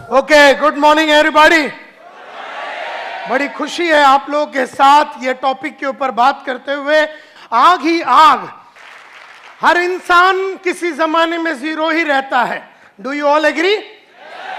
Okay, good morning everybody. बड़ी खुशी है आप लोगों के साथ ये टॉपिक के ऊपर बात करते हुए। आग ही आग, हर इंसान किसी जमाने में जीरो ही रहता है। Do you all agree?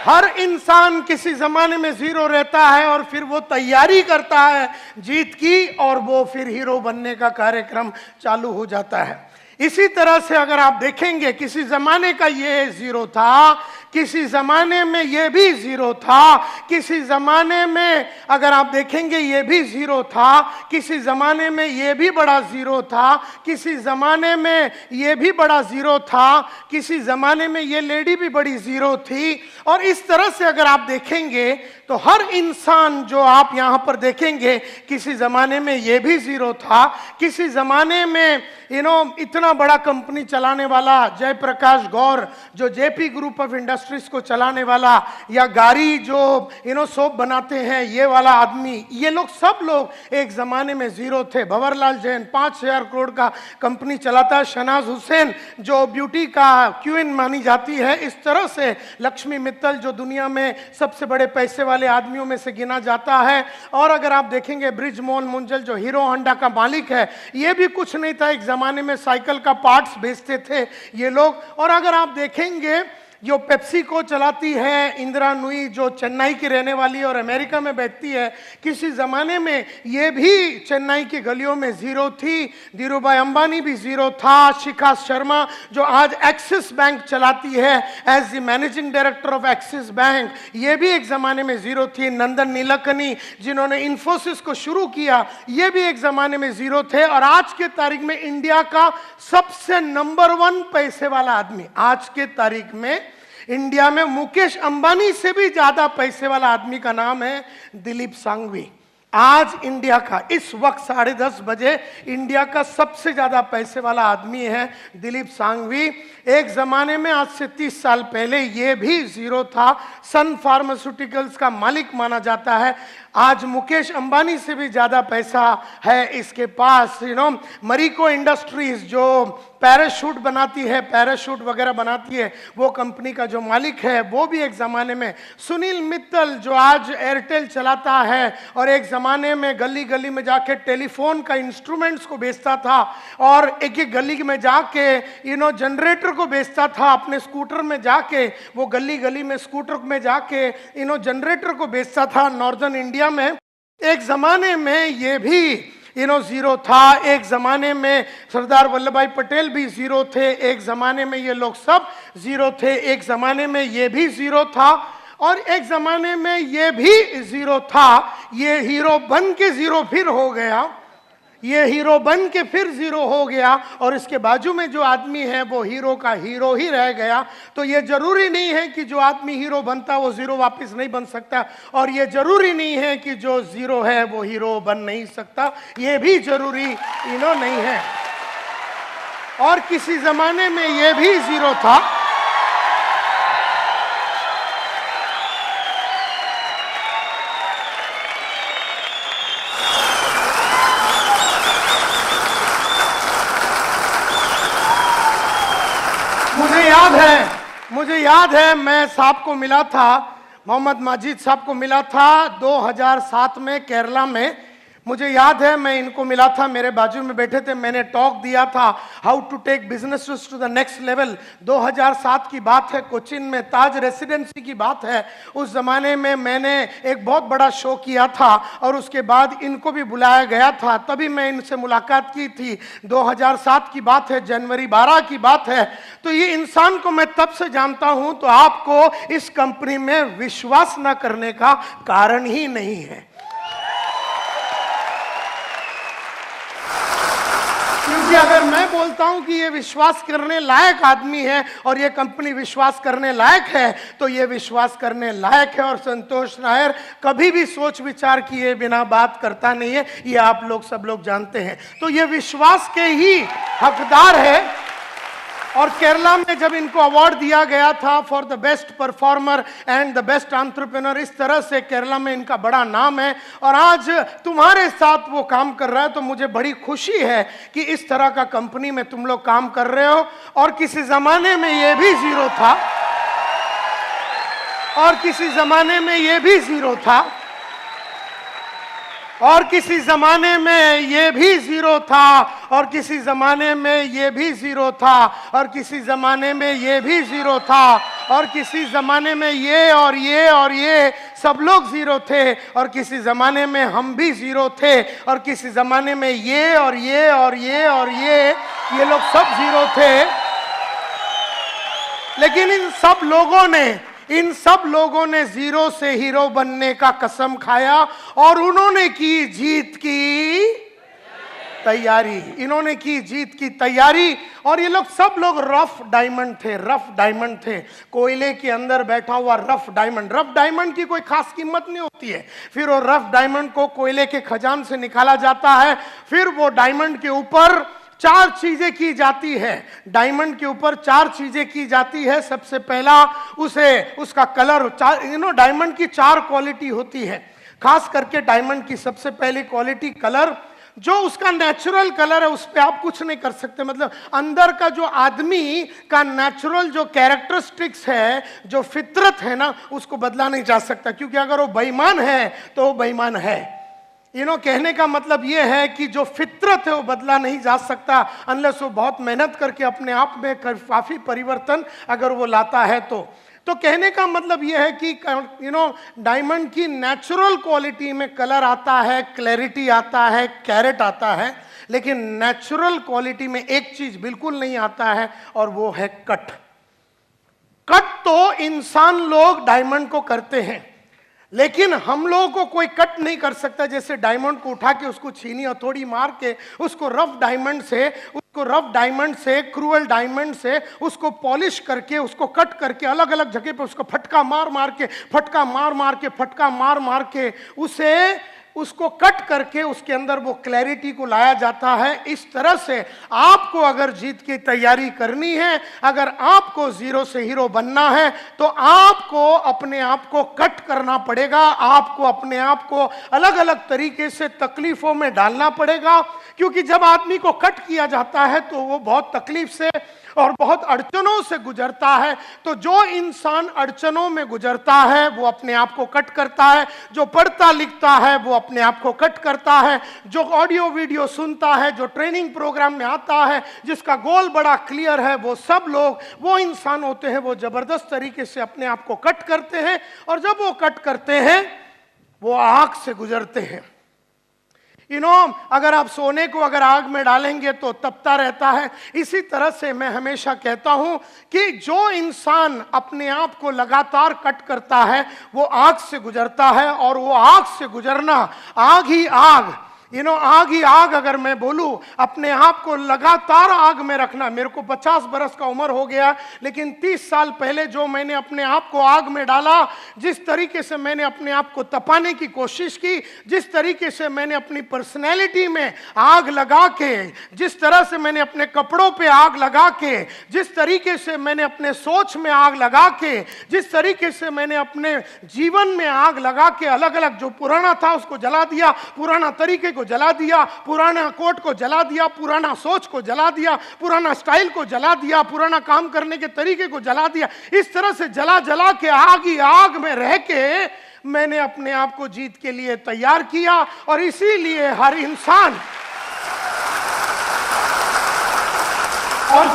हर इंसान किसी जमाने में जीरो रहता है और फिर वो तैयारी करता है जीत की और वो फिर हीरो बनने का कार्यक्रम चालू हो जाता है। इसी तरह से अगर आप देखेंगे किसी जमाने का ये जीरो था, किसी जमाने में ये भी जीरो था, किसी जमाने में अगर आप देखेंगे ये भी जीरो था, किसी जमाने में ये भी बड़ा जीरो था, किसी जमाने में ये भी बड़ा जीरो था, किसी जमाने में ये लेडी भी बड़ी जीरो थी। और इस तरह से अगर आप देखेंगे तो हर इंसान जो आप यहां पर देखेंगे किसी जमाने में ये भी जीरो था, किसी जमाने में इतना बड़ा कंपनी चलाने वाला जयप्रकाश गौर जो जेपी ग्रुप ऑफ इंडस्ट्रीज को चलाने वाला, या गाड़ी जो सोप बनाते हैं ये वाला आदमी, ये लोग सब लोग एक जमाने में जीरो थे। भंवरलाल जैन 5,000 करोड़ का कंपनी चलाता है। शहनाज हुसैन जो ब्यूटी का क्वीन मानी जाती है। इस तरह से लक्ष्मी मित्तल जो दुनिया में सबसे बड़े पैसे वाले आदमियों में से गिना जाता है। और अगर आप देखेंगे ब्रिजमोहन मुंजल जो हीरो होंडा का मालिक है, ये भी कुछ नहीं था, एक जमाने में साइकिल का पार्ट्स बेचते थे ये लोग। और अगर आप देखेंगे जो पेप्सी को चलाती है इंदिरा नुई जो चेन्नई की रहने वाली और अमेरिका में बैठती है, किसी ज़माने में ये भी चेन्नई की गलियों में ज़ीरो थी। धीरूभाई अंबानी भी ज़ीरो था। शिखा शर्मा जो आज एक्सिस बैंक चलाती है as the managing director of Axis Bank, ये भी एक ज़माने में ज़ीरो थी। नंदन नीलकनी जिन्होंने इन्फोसिस को शुरू किया, ये भी एक ज़माने में ज़ीरो थे। और आज के तारीख में इंडिया का सबसे नंबर 1 पैसे वाला आदमी, आज के तारीख में इंडिया में मुकेश अंबानी से भी ज्यादा पैसे वाला आदमी का नाम है दिलीप सांघवी। आज इंडिया का इस वक्त 10:30 बजे इंडिया का सबसे ज्यादा पैसे वाला आदमी है दिलीप सांघवी। एक जमाने में आज से 30 साल पहले ये भी जीरो था। सन फार्मास्यूटिकल्स का मालिक माना जाता है। आज मुकेश अंबानी से भी ज्यादा पैसा है इसके पास। मरीको इंडस्ट्रीज जो पैराशूट बनाती है, पैराशूट वगैरह बनाती है, वो कंपनी का जो मालिक है वो भी एक ज़माने में। सुनील मित्तल जो आज एयरटेल चलाता है और एक ज़माने में गली गली में जाके टेलीफोन का इंस्ट्रूमेंट्स को बेचता था और एक एक गली में जाके जनरेटर को बेचता था। अपने स्कूटर में जाके वो गली गली में स्कूटर में जाके जनरेटर को बेचता था नॉर्दर्न इंडिया में। एक ज़माने में ये भी जीरो था। एक ज़माने में सरदार वल्लभ भाई पटेल भी जीरो थे। एक ज़माने में ये लोग सब जीरो थे। एक ज़माने में ये भी जीरो था और एक ज़माने में ये भी जीरो था। ये हीरो बन के जीरो फिर हो गया, ये हीरो बन के फिर जीरो हो गया और इसके बाजू में जो आदमी है वो हीरो का हीरो ही रह गया। तो ये जरूरी नहीं है कि जो आदमी हीरो बनता वो जीरो वापस नहीं बन सकता, और ये जरूरी नहीं है कि जो जीरो है वो हीरो बन नहीं सकता, ये भी जरूरी नहीं है। और किसी जमाने में ये भी जीरो था। मुझे याद है मैं साहब को मिला था, मोहम्मद माजिद साहब को मिला था 2007 में केरला में। मुझे याद है मैं इनको मिला था, मेरे बाजू में बैठे थे, मैंने टॉक दिया था how to take business to the next level. 2007 की बात है, कोचिन में ताज रेसिडेंसी की बात है। उस जमाने में मैंने एक बहुत बड़ा शो किया था और उसके बाद इनको भी बुलाया गया था, तभी मैं इनसे मुलाकात की थी। 2007 की बात है, जनवरी 12 की बात है। तो ये इंसान को मैं तब से जानता हूं, तो आपको इस कंपनी में विश्वास न करने का कारण ही नहीं है, क्योंकि अगर मैं बोलता हूं कि ये विश्वास करने लायक आदमी है और ये कंपनी विश्वास करने लायक है, तो ये विश्वास करने लायक है। और संतोष नायर कभी भी सोच विचार किए बिना बात करता नहीं है, ये आप लोग सब लोग जानते हैं। तो ये विश्वास के ही हकदार है। और केरला में जब इनको अवार्ड दिया गया था for the best performer and the best entrepreneur, इस तरह से केरला में इनका बड़ा नाम है और आज तुम्हारे साथ वो काम कर रहा है। तो मुझे बड़ी खुशी है कि इस तरह का कंपनी में तुम लोग काम कर रहे हो। और किसी जमाने में ये भी जीरो था, और किसी जमाने में ये भी जीरो था, और किसी जमाने में ये भी जीरो था, और किसी जमाने में ये भी जीरो था, और किसी जमाने में ये भी जीरो था, और किसी जमाने में ये और ये और ये सब लोग जीरो थे, और किसी जमाने में हम भी जीरो थे, और किसी जमाने में ये और ये और ये और ये लोग सब जीरो थे। लेकिन इन सब लोगों ने जीरो से हीरो बनने का कसम खाया, और उन्होंने की जीत की तैयारी, इन्होंने की जीत की तैयारी। और ये लोग सब लोग रफ डायमंड थे, कोयले के अंदर बैठा हुआ रफ डायमंड की कोई खास कीमत नहीं होती है। फिर वो रफ डायमंड को कोयले के खजान से निकाला जाता है, फिर वो डायमंड के ऊपर 4 चीजें की जाती है। डायमंड के ऊपर 4 चीजें की जाती है। सबसे पहला उसका कलर, डायमंड की 4 क्वालिटी होती है। खास करके डायमंड की सबसे पहली क्वालिटी कलर, जो उसका नेचुरल कलर है उस पर आप कुछ नहीं कर सकते। मतलब अंदर का जो आदमी का नेचुरल जो कैरेक्टरिस्टिक्स है, जो फितरत है ना, उसको बदला नहीं जा सकता, क्योंकि अगर वो बेईमान है तो वो बेईमान है। कहने का मतलब ये है कि जो फितरत है वो बदला नहीं जा सकता, अनलेस वो बहुत मेहनत करके अपने आप में काफी परिवर्तन अगर वो लाता है तो कहने का मतलब ये है कि डायमंड की नेचुरल क्वालिटी में कलर आता है, क्लैरिटी आता है, कैरेट आता है, लेकिन नेचुरल क्वालिटी में एक चीज बिल्कुल नहीं आता है, और वो है कट। तो इंसान लोग डायमंड को करते हैं, लेकिन हम लोगों को कोई कट नहीं कर सकता। जैसे डायमंड को उठा के उसको छीनी हथौड़ी मार के उसको रफ डायमंड से क्रूअल डायमंड से उसको पॉलिश करके उसको कट करके अलग अलग जगह पे उसको फटका मार के उसको कट करके उसके अंदर वो क्लैरिटी को लाया जाता है। इस तरह से आपको अगर जीत की तैयारी करनी है, अगर आपको जीरो से हीरो बनना है, तो आपको अपने आप को कट करना पड़ेगा। आपको अपने आप को अलग अलग तरीके से तकलीफों में डालना पड़ेगा, क्योंकि जब आदमी को कट किया जाता है तो वो बहुत तकलीफ से और बहुत अड़चनों से गुजरता है। तो जो इंसान अड़चनों में गुजरता है वो अपने आप को कट करता है, जो पढ़ता लिखता है वो अपने आप को कट करता है, जो ऑडियो वीडियो सुनता है, जो ट्रेनिंग प्रोग्राम में आता है, जिसका गोल बड़ा क्लियर है, वो सब लोग वो इंसान होते हैं, वो जबरदस्त तरीके से अपने आप को कट करते हैं। और जब वो कट करते हैं वो आग से गुजरते हैं। अगर आप सोने को अगर आग में डालेंगे तो तपता रहता है। इसी तरह से मैं हमेशा कहता हूं कि जो इंसान अपने आप को लगातार कट करता है वो आग से गुजरता है, और वो आग से गुजरना, आग ही आग, आग ही आग अगर मैं बोलूं, अपने आप को लगातार आग में रखना। मेरे को 50 बरस का उम्र हो गया, लेकिन 30 साल पहले जो मैंने अपने आप को आग में डाला, जिस तरीके से मैंने अपने आप को तपाने की कोशिश की, जिस तरीके से मैंने अपनी पर्सनैलिटी में आग लगा के, जिस तरह से मैंने अपने कपड़ों पे आग लगा के, जिस तरीके से मैंने अपने सोच में आग लगा के, जिस तरीके से मैंने अपने जीवन में आग लगा के अलग अलग जो पुराना था उसको जला दिया, पुराना तरीके को जला दिया, पुराना कोट को जला दिया, पुराना सोच को जला दिया, पुराना स्टाइल को जला दिया, पुराना काम करने के तरीके को जला दिया। इस तरह से जला जला के आग ही आग में रह के मैंने अपने आप को जीत के लिए तैयार किया। और इसीलिए हर इंसान, और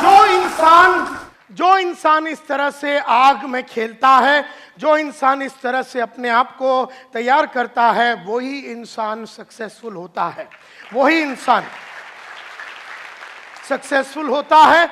जो इंसान इस तरह से आग में खेलता है, जो इंसान इस तरह से अपने आप को तैयार करता है, वही इंसान सक्सेसफुल होता है, वही इंसान सक्सेसफुल होता है।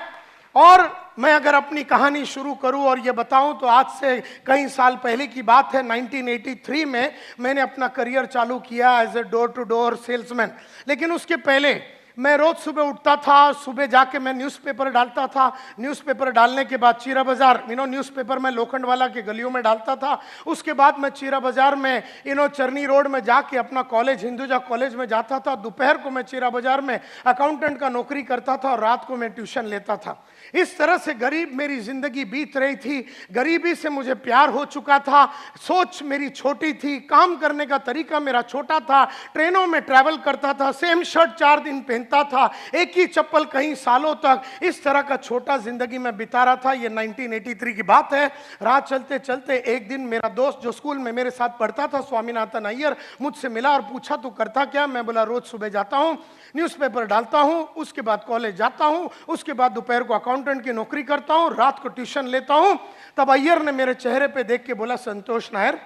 और मैं अगर अपनी कहानी शुरू करूं और ये बताऊं तो आज से कई साल पहले की बात है। 1983 में मैंने अपना करियर चालू किया as a door to door salesman. लेकिन उसके पहले मैं रोज सुबह उठता था, सुबह जाके मैं न्यूज़पेपर डालता था। न्यूज़पेपर डालने के बाद चीरा बाजार, न्यूज़पेपर मैं लोखंडवाला के गलियों में डालता था। उसके बाद मैं चीरा बाजार में चरनी रोड में जाके अपना कॉलेज, हिंदुजा कॉलेज में जाता था। दोपहर को मैं चीरा बाजार में अकाउंटेंट का नौकरी करता था और रात को मैं ट्यूशन लेता था। इस तरह से गरीब मेरी जिंदगी बीत रही थी। गरीबी से मुझे प्यार हो चुका था, सोच मेरी छोटी थी, काम करने का तरीका मेरा छोटा था। ट्रेनों में ट्रैवल करता था, सेम शर्ट 4 दिन पहनता पहनता था, एक ही चप्पल कई सालों तक, इस तरह का छोटा जिंदगी में बिता रहा था। ये 1983 की बात है। राह चलते चलते एक दिन मेरा दोस्त जो स्कूल में मेरे साथ पढ़ता था, स्वामीनाथन अय्यर, मुझसे मिला और पूछा तू करता क्या? मैं बोला रोज सुबह जाता हूँ, न्यूज़पेपर डालता हूँ, उसके बाद कॉलेज जाता हूँ, उसके बाद दोपहर को अकाउंटेंट की नौकरी करता हूँ, रात को ट्यूशन लेता हूँ। तब अय्यर ने मेरे चेहरे पे देख के बोला, संतोष नायर,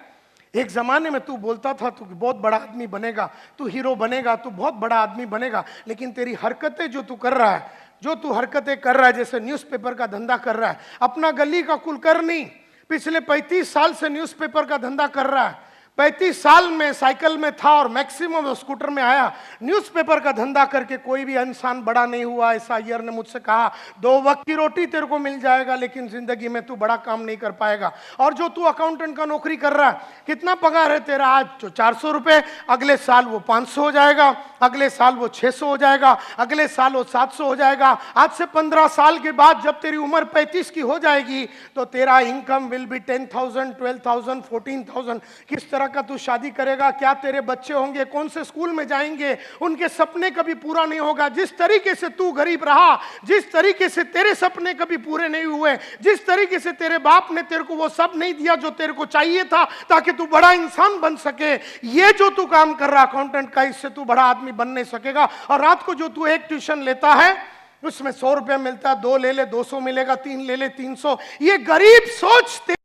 एक जमाने में तू बोलता था तू बहुत बड़ा आदमी बनेगा, तू हीरो बनेगा, तू बहुत बड़ा आदमी बनेगा, लेकिन तेरी हरकतें जो तू कर रहा है, जो तू हरकतें कर रहा है, जैसे न्यूज़पेपर का धंधा कर रहा है, अपना गली का कुलकर्णी पिछले 35 साल से न्यूज़पेपर का धंधा कर रहा है, 35 साल में साइकिल में था और मैक्सिमम स्कूटर में आया, न्यूज़पेपर का धंधा करके कोई भी इंसान बड़ा नहीं हुआ। ऐसा अय्यर ने मुझसे कहा, 2 वक्त की रोटी तेरे को मिल जाएगा, लेकिन जिंदगी में तू बड़ा काम नहीं कर पाएगा। और जो तू अकाउंटेंट का नौकरी कर रहा है, कितना पगार है तेरा? आज जो 400 रुपए, अगले साल वो 500 हो जाएगा, अगले साल वो 600 हो जाएगा, अगले साल वो 700 हो जाएगा। आज से 15 साल के बाद जब तेरी उम्र 35 की हो जाएगी तो तेरा इनकम विल बी 10,000, 12,000, 14,000। किस तरह का तू शादी करेगा? क्या तेरे बच्चे होंगे? कौन से स्कूल में जाएंगे? उनके सपने कभी पूरा नहीं होगा। जिस तरीके से तू गरीब रहा, जिस तरीके से तेरे सपने कभी पूरे नहीं हुए, जिस तरीके से तेरे बाप ने तेरे को वो सब नहीं दिया जो तेरे को चाहिए था ताकि तू बड़ा इंसान बन सके, ये जो तू काम कर रहा अकाउंटेंट का, इससे तू बड़ा आदमी बन नहीं सकेगा। और रात को जो तू एक ट्यूशन लेता है उसमें 100 रुपया मिलता है, 2 ले ले 200 मिलेगा, 3 ले ले 300। ये गरीब सोच तेरी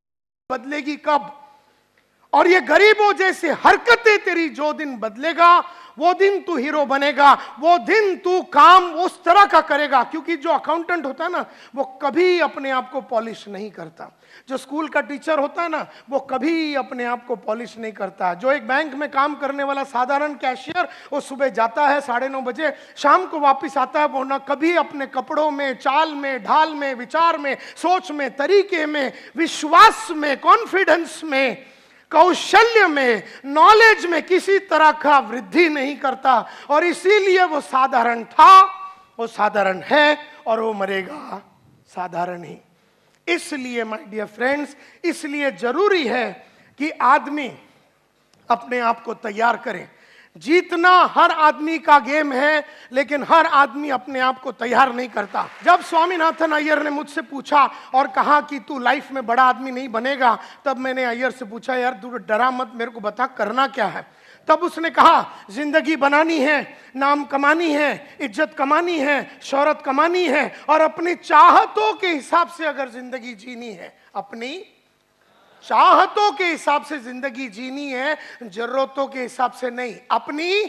बदलेगी कब? और ये गरीबों जैसे हरकतें तेरी जो दिन बदलेगा, वो दिन तू हीरो बनेगा, वो दिन तू काम उस तरह का करेगा। क्योंकि जो अकाउंटेंट होता है ना, वो कभी अपने आप को पॉलिश नहीं करता। जो स्कूल का टीचर होता है ना, वो कभी अपने आप को पॉलिश नहीं करता। जो एक बैंक में काम करने वाला साधारण कैशियर, वो सुबह जाता है 9:30 बजे, शाम को वापस आता है, वो ना कभी अपने कपड़ों में, चाल में, ढाल में, विचार में, सोच में, तरीके में, विश्वास में, कॉन्फिडेंस में, कौशल्य में, नॉलेज में किसी तरह का वृद्धि नहीं करता। और इसीलिए वो साधारण था, वो साधारण है और वो मरेगा साधारण ही। इसलिए माय डियर फ्रेंड्स, इसलिए जरूरी है कि आदमी अपने आप को तैयार करे। जीतना हर आदमी का गेम है, लेकिन हर आदमी अपने आप को तैयार नहीं करता। जब स्वामीनाथन अय्यर ने मुझसे पूछा और कहा कि तू लाइफ में बड़ा आदमी नहीं बनेगा, तब मैंने अय्यर से पूछा, यार तू डरा मत, मेरे को बता करना क्या है। तब उसने कहा, जिंदगी बनानी है, नाम कमानी है, इज्जत कमानी है, शोहरत कमानी है, और अपनी चाहतों के हिसाब से अगर जिंदगी जीनी है, अपनी चाहतों के हिसाब से जिंदगी जीनी है, जरूरतों के हिसाब से नहीं। अपनी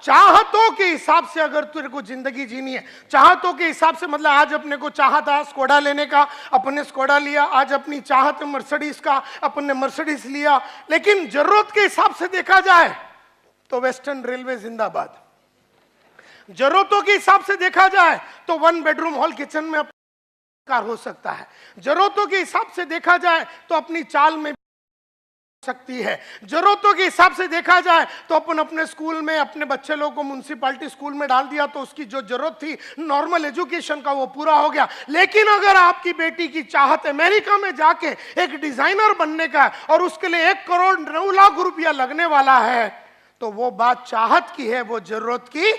चाहतों के हिसाब से अगर तेरे को जिंदगी जीनी है, चाहतों के हिसाब से मतलब आज अपने को चाहा था स्कोडा लेने का, अपने स्कोडा लिया। आज अपनी चाहत मर्सिडीज का, अपने मर्सिडीज लिया। लेकिन जरूरत के हिसाब से देखा जाए तो वेस्टर्न रेलवे जिंदाबाद। जरूरतों के हिसाब से देखा जाए तो 1 बेडरूम हॉल किचन में कार हो सकता है। जरूरतों के हिसाब से देखा जाए तो अपनी चाल में सकती है। जरूरतों के हिसाब से देखा जाए तो अपन अपने स्कूल में अपने बच्चे लोगों को म्युनिसिपैलिटी स्कूल में डाल दिया तो उसकी जो जरूरत थी नॉर्मल एजुकेशन का, वो पूरा हो गया। लेकिन अगर आपकी बेटी की चाहत अमेरिका में जाके एक डिजाइनर बनने का और उसके लिए 1 करोड़ 9 लाख रुपया लगने वाला है, तो वो बात चाहत की है, वो जरूरत की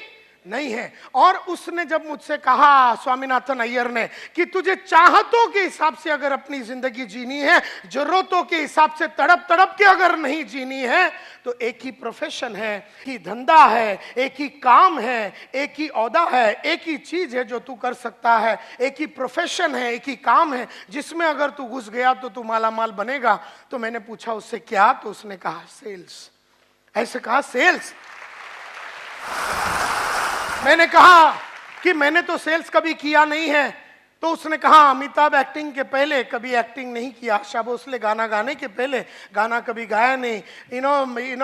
नहीं है। और उसने जब मुझसे कहा, स्वामीनाथन अय्यर ने, कि तुझे चाहतों के हिसाब से अगर अपनी जिंदगी जीनी है, जरूरतों के हिसाब से तड़प तड़प के अगर नहीं जीनी है, तो एक ही प्रोफेशन है, एक ही धंधा है, एक ही काम है, एक ही औहदा है, एक ही चीज है जो तू कर सकता है, एक ही प्रोफेशन है, एक ही काम है जिसमें अगर तू घुस गया तो तू मालामाल बनेगा। तो मैंने पूछा उससे क्या? तो उसने कहा सेल्स। ऐसे कहा सेल्स। मैंने कहा कि मैंने तो सेल्स कभी किया नहीं है। तो उसने कहा, अमिताभ एक्टिंग के पहले कभी एक्टिंग नहीं किया, आशा भोसले गाना गाने के पहले गाना कभी गाया नहीं।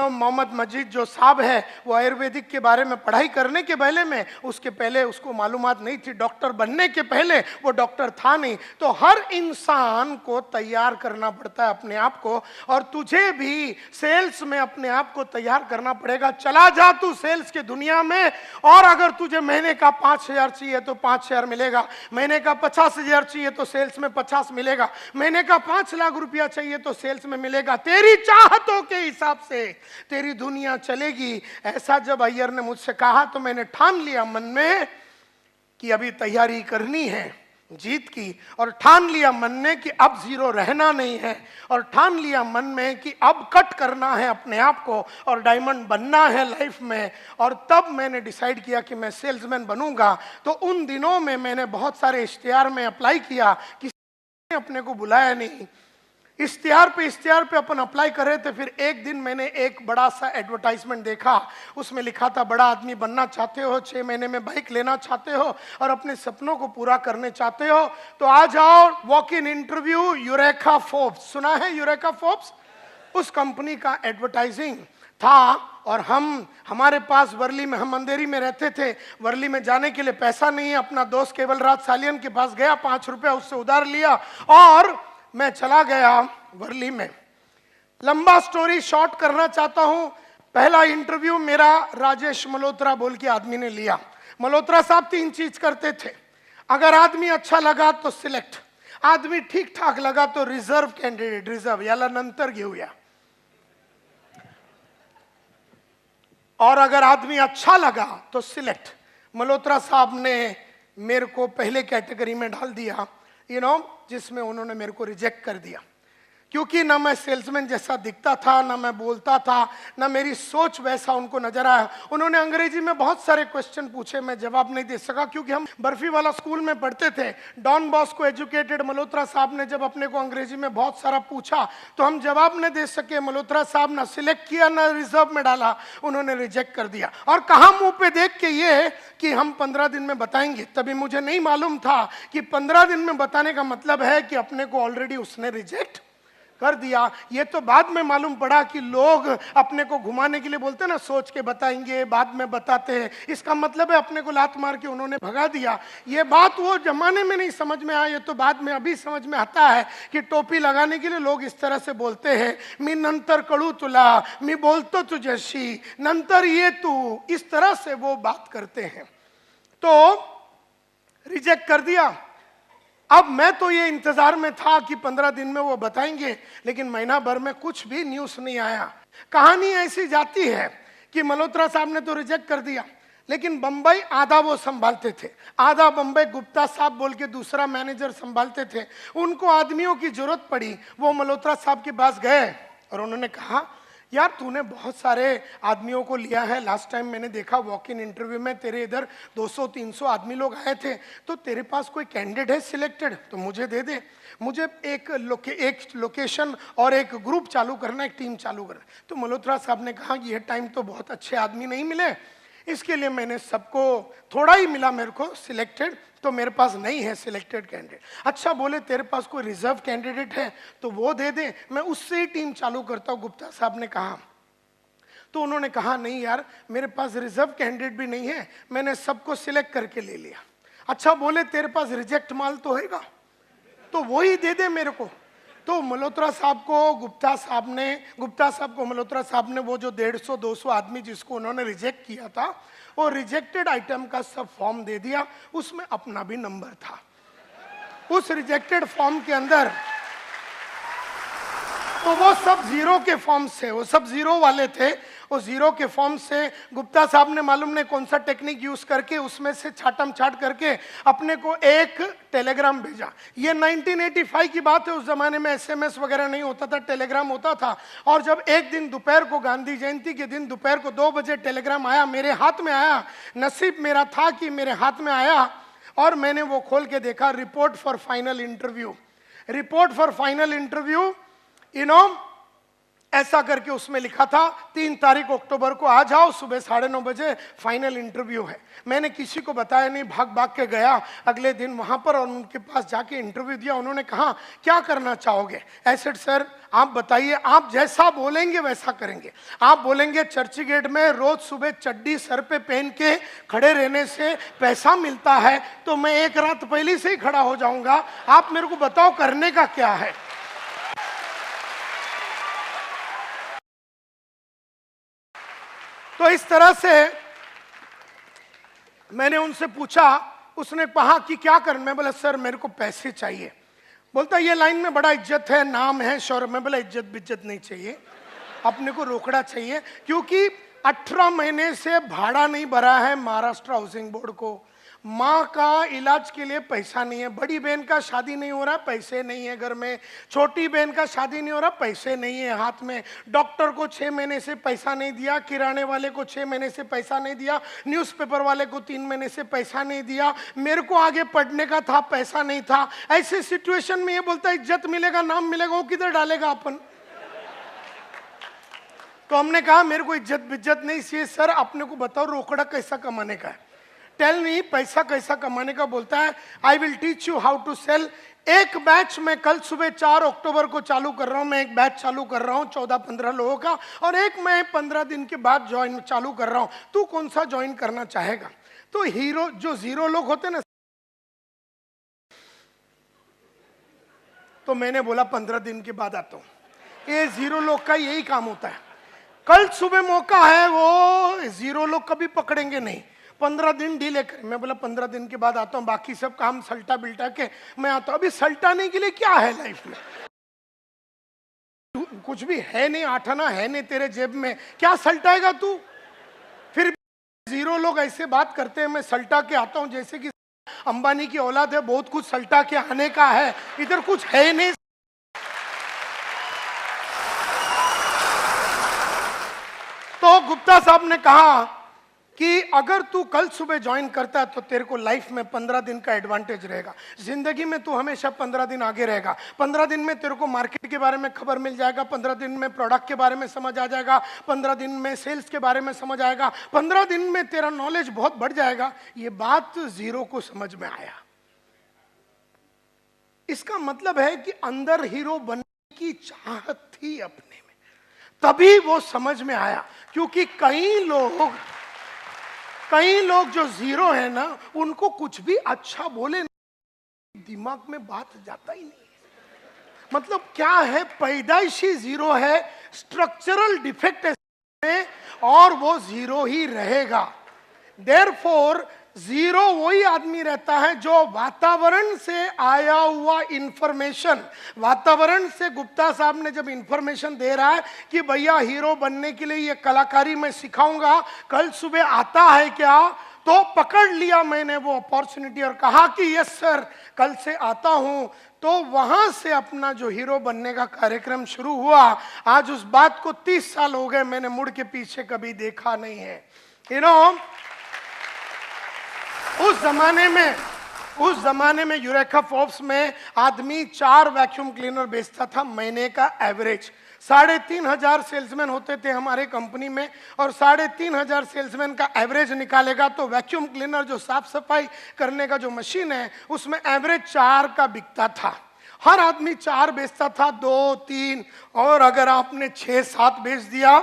मोहम्मद मजीद जो साहब है, वो आयुर्वेदिक के बारे में पढ़ाई करने के पहले में, उसके पहले उसको मालूमात नहीं थी। डॉक्टर बनने के पहले वो डॉक्टर था नहीं। तो हर इंसान को तैयार करना पड़ता है अपने आप को, और तुझे भी सेल्स में अपने आप को तैयार करना पड़ेगा। चला जा तू सेल्स की दुनिया में, और अगर तुझे महीने का 5,000 चाहिए तो 5,000 मिलेगा, महीने का 50,000 चाहिए तो सेल्स में 50 मिलेगा। मैंने कहा 5 लाख रुपया चाहिए तो सेल्स में मिलेगा। तेरी चाहतों के हिसाब से तेरी दुनिया चलेगी। ऐसा जब अय्यर ने मुझसे कहा तो मैंने ठान लिया मन में कि अभी तैयारी करनी है जीत की, और ठान लिया मन में कि अब जीरो रहना नहीं है, और ठान लिया मन में कि अब कट करना है अपने आप को और डायमंड बनना है लाइफ में। और तब मैंने डिसाइड किया कि मैं सेल्समैन बनूंगा। तो उन दिनों में मैंने बहुत सारे इश्तिहार में अप्लाई किया, किसी ने अपने को बुलाया नहीं। इश्तिहार पे अपन अप्लाई कर रहे थे। फिर एक दिन मैंने एक बड़ा सा एडवर्टाइजमेंट देखा, उसमें लिखा था बड़ा आदमी बनना चाहते हो, 6 महीने में बाइक लेना चाहते हो और अपने सपनों को पूरा करने चाहते हो तो आ जाओ walk in interview eureka Forbes. सुना है यूरेका फोर्ब्स? उस कंपनी का एडवर्टाइजिंग था। और हमारे पास वर्ली में, हम अंधेरी में रहते थे, वर्ली में जाने के लिए पैसा नहीं है। अपना दोस्त केवल राज सालियन के पास गया, 5 रुपया उससे उधार लिया और मैं चला गया वर्ली में। लंबा स्टोरी शॉर्ट करना चाहता हूं। पहला इंटरव्यू मेरा राजेश मल्होत्रा बोल के आदमी ने लिया। मल्होत्रा साहब 3 चीज करते थे। अगर आदमी अच्छा लगा तो सिलेक्ट, आदमी ठीक ठाक लगा तो रिजर्व कैंडिडेट, रिजर्व याला नंतर घेऊया, और अगर आदमी अच्छा लगा तो सिलेक्ट। मल्होत्रा साहब ने मेरे को पहले कैटेगरी में डाल दिया, जिसमें उन्होंने मेरे को रिजेक्ट कर दिया, क्योंकि ना मैं सेल्समैन जैसा दिखता था, ना मैं बोलता था, ना मेरी सोच वैसा उनको नजर आया। उन्होंने अंग्रेजी में बहुत सारे क्वेश्चन पूछे, मैं जवाब नहीं दे सका, क्योंकि हम बर्फी वाला स्कूल में पढ़ते थे। डॉन बॉस्को एजुकेटेड मल्होत्रा साहब ने जब अपने को अंग्रेजी में बहुत सारा पूछा तो हम जवाब नहीं दे सके। मल्होत्रा साहब ना सिलेक्ट किया ना रिजर्व में डाला, उन्होंने रिजेक्ट कर दिया। और कहा मुंह पे देख के ये कि हम 15 दिन में बताएंगे। तभी मुझे नहीं मालूम था कि 15 दिन में बताने का मतलब है कि अपने को ऑलरेडी उसने रिजेक्ट कर दिया। ये तो बाद में मालूम पड़ा कि लोग अपने को घुमाने के लिए बोलते हैं ना, सोच के बताएंगे, बाद में बताते हैं। इसका मतलब है अपने को लात मार के उन्होंने भगा दिया। ये बात वो जमाने में नहीं समझ में आया, ये तो बाद में अभी समझ में आता है कि टोपी लगाने के लिए लोग इस तरह से बोलते हैं, मी नंतर कळू तुला, मी बोलतो तुझ्याशी, नंतर ये तू, इस तरह से वो बात करते हैं। तो रिजेक्ट कर दिया। अब मैं तो ये इंतजार में था कि 15 दिन में वो बताएंगे, लेकिन महीना भर में कुछ भी न्यूज नहीं आया। कहानी ऐसी जाती है कि मल्होत्रा साहब ने तो रिजेक्ट कर दिया, लेकिन बंबई आधा वो संभालते थे, आधा बंबई गुप्ता साहब बोल के दूसरा मैनेजर संभालते थे। उनको आदमियों की जरूरत पड़ी, वो मल्होत्रा साहब के पास गए और उन्होंने कहा, यार तूने बहुत सारे आदमियों को लिया है, लास्ट टाइम मैंने देखा वॉक इन इंटरव्यू में तेरे इधर 200-300 आदमी लोग आए थे, तो तेरे पास कोई कैंडिडेट है सिलेक्टेड तो मुझे दे दे। मुझे एक लोकेशन और एक ग्रुप चालू करना, एक टीम चालू करना। तो मल्होत्रा साहब ने कहा कि ये टाइम तो बहुत अच्छे आदमी नहीं मिले, इसके लिए मैंने सबको, थोड़ा ही मिला मेरे को सिलेक्टेड, तो मेरे पास नहीं है सिलेक्टेड कैंडिडेट। अच्छा, बोले तेरे पास कोई रिजर्व कैंडिडेट है तो वो दे दे, मैं उससे ही टीम चालू करता हूँ, गुप्ता साहब ने कहा। तो उन्होंने कहा नहीं यार, मेरे पास रिजर्व कैंडिडेट भी नहीं है, मैंने सबको सिलेक्ट करके ले लिया। अच्छा, बोले तेरे पास रिजेक्ट माल तो होगा तो वो ही दे दे मेरे को। तो मल्होत्रा साहब को गुप्ता साहब को मल्होत्रा साहब ने वो जो 150-200 आदमी जिसको उन्होंने रिजेक्ट किया था, वो रिजेक्टेड आइटम का सब फॉर्म दे दिया, उसमें अपना भी नंबर था। उस रिजेक्टेड फॉर्म के अंदर तो वो सब जीरो के फॉर्म से, वो सब जीरो वाले थे। वो जीरो के फॉर्म से गुप्ता साहब ने मालूम नहीं कौन सा टेक्निक यूज करके उसमें से छाटम छाट करके अपने को एक टेलीग्राम भेजा। ये 1985 की बात है, उस जमाने में SMS वगैरह नहीं होता था, टेलीग्राम होता था। और जब एक दिन दोपहर को, गांधी जयंती के दिन दोपहर को 2 बजे टेलीग्राम आया, मेरे हाथ में आया। नसीब मेरा था कि मेरे हाथ में आया और मैंने वो खोल के देखा, report for final interview, report for final interview, ऐसा करके उसमें लिखा था 3 तारीख अक्टूबर को आ जाओ, सुबह 9:30 बजे फाइनल इंटरव्यू है। मैंने किसी को बताया नहीं, भाग भाग के गया अगले दिन वहां पर और उनके पास जाके इंटरव्यू दिया। उन्होंने कहा क्या करना चाहोगे? ऐसे सर आप बताइए, आप जैसा बोलेंगे वैसा करेंगे। आप बोलेंगे चर्च गेट में रोज सुबह चड्डी सर पे पहन के खड़े रहने से पैसा मिलता है, तो मैं एक रात पहले से ही खड़ा हो जाऊंगा। आप मेरे को बताओ करने का क्या है। तो इस तरह से मैंने उनसे पूछा, उसने कहा कि क्या कर, मैं बोला सर मेरे को पैसे चाहिए। बोलता ये लाइन में बड़ा इज्जत है, नाम है, शौर्य। मैं बोला इज्जत बिज्जत नहीं चाहिए, अपने को रोकड़ा चाहिए, क्योंकि 18 महीने से भाड़ा नहीं भरा है महाराष्ट्र हाउसिंग बोर्ड को। माँ का इलाज के लिए पैसा नहीं है, बड़ी बहन का शादी नहीं हो रहा, पैसे नहीं है घर में, छोटी बहन का शादी नहीं हो रहा, पैसे नहीं है हाथ में, डॉक्टर को 6 महीने से पैसा नहीं दिया, किराने वाले को 6 महीने से पैसा नहीं दिया, न्यूज़पेपर वाले को 3 महीने से पैसा नहीं दिया, मेरे को आगे पढ़ने का था, पैसा नहीं था। ऐसे सिचुएशन में ये बोलता है इज्जत मिलेगा, नाम मिलेगा, वो किधर डालेगा अपन? तो हमने कहा मेरे को इज्जत बिज्जत नहीं चाहिए सर, अपने को बताओ रोकड़ा कैसा कमाने का है, टेल मी पैसा कैसा कमाने का। बोलता है I will teach you how to sell. एक बैच मैं कल सुबह 4 अक्टूबर को चालू कर रहा हूं, मैं एक बैच चालू कर रहा हूं 14-15 लोगों का, और एक मैं 15 दिन के बाद ज्वाइन चालू कर रहा हूं, तू कौन सा ज्वाइन करना चाहेगा? तो हीरो जो 0 लोग होते ना, तो मैंने बोला 15 दिन के बाद आता हूं। ये 0 लोग का यही काम होता है, कल सुबह मौका है, वो 0 लोग कभी पकड़ेंगे नहीं, 15 दिन डीले करें। मैं बोला 15 दिन के बाद आता हूँ, बाकी सब काम सल्टा बिल्टा के मैं आता हूँ। अभी सल्टाने के लिए क्या है लाइफ में? कुछ भी है नहीं, 8 आना है नहीं तेरे जेब में, क्या सल्टाएगा तू? फिर 0 लोग ऐसे बात करते हैं, मैं सल्टा के आता हूँ जैसे कि अंबानी की औलाद है, बहुत कुछ सल्टा के आने का है, इधर कुछ है नहीं। तो गुप्ता साहब ने कहा कि अगर तू कल सुबह ज्वाइन करता है तो तेरे को लाइफ में 15 दिन का एडवांटेज रहेगा, जिंदगी में तू हमेशा 15 दिन आगे रहेगा। 15 दिन में तेरे को मार्केट के बारे में खबर मिल जाएगा, 15 दिन में प्रोडक्ट के बारे में समझ आ जाएगा, 15 दिन में सेल्स के बारे में समझ आएगा, 15 दिन में तेरा नॉलेज बहुत बढ़ जाएगा। ये बात 0 को समझ में आया। इसका मतलब है कि अंदर हीरो बनने की चाहत थी अपने में, तभी वो समझ में आया। क्योंकि कई लोग जो 0 है ना, उनको कुछ भी अच्छा बोले दिमाग में बात जाता ही नहीं है। मतलब क्या है, पैदाइशी 0 है, स्ट्रक्चरल डिफेक्ट है, और वो 0 ही रहेगा। देयरफॉर 0 वही आदमी रहता है जो वातावरण से आया हुआ इंफॉर्मेशन, वातावरण से गुप्ता साहब ने जब इंफॉर्मेशन दे रहा है कि भैया हीरो बनने के लिए ये कलाकारी मैं सिखाऊंगा, कल सुबह आता है क्या, तो पकड़ लिया मैंने वो अपॉर्चुनिटी और कहा कि यस सर कल से आता हूं। तो वहां से अपना जो हीरो बनने का कार्यक्रम शुरू हुआ। आज उस बात को 30 साल हो गए, मैंने मुड़ के पीछे कभी देखा नहीं है। यू नो, उस जमाने में यूरेका फोर्ब्स में आदमी 4 वैक्यूम क्लीनर बेचता था महीने का एवरेज। 3,500 सेल्समैन होते थे हमारे कंपनी में, और 3,500 सेल्समैन का एवरेज निकालेगा तो वैक्यूम क्लीनर जो साफ सफाई करने का जो मशीन है उसमें एवरेज 4 का बिकता था। हर आदमी 4 बेचता था, 2, 3, और अगर आपने 6, 7 बेच दिया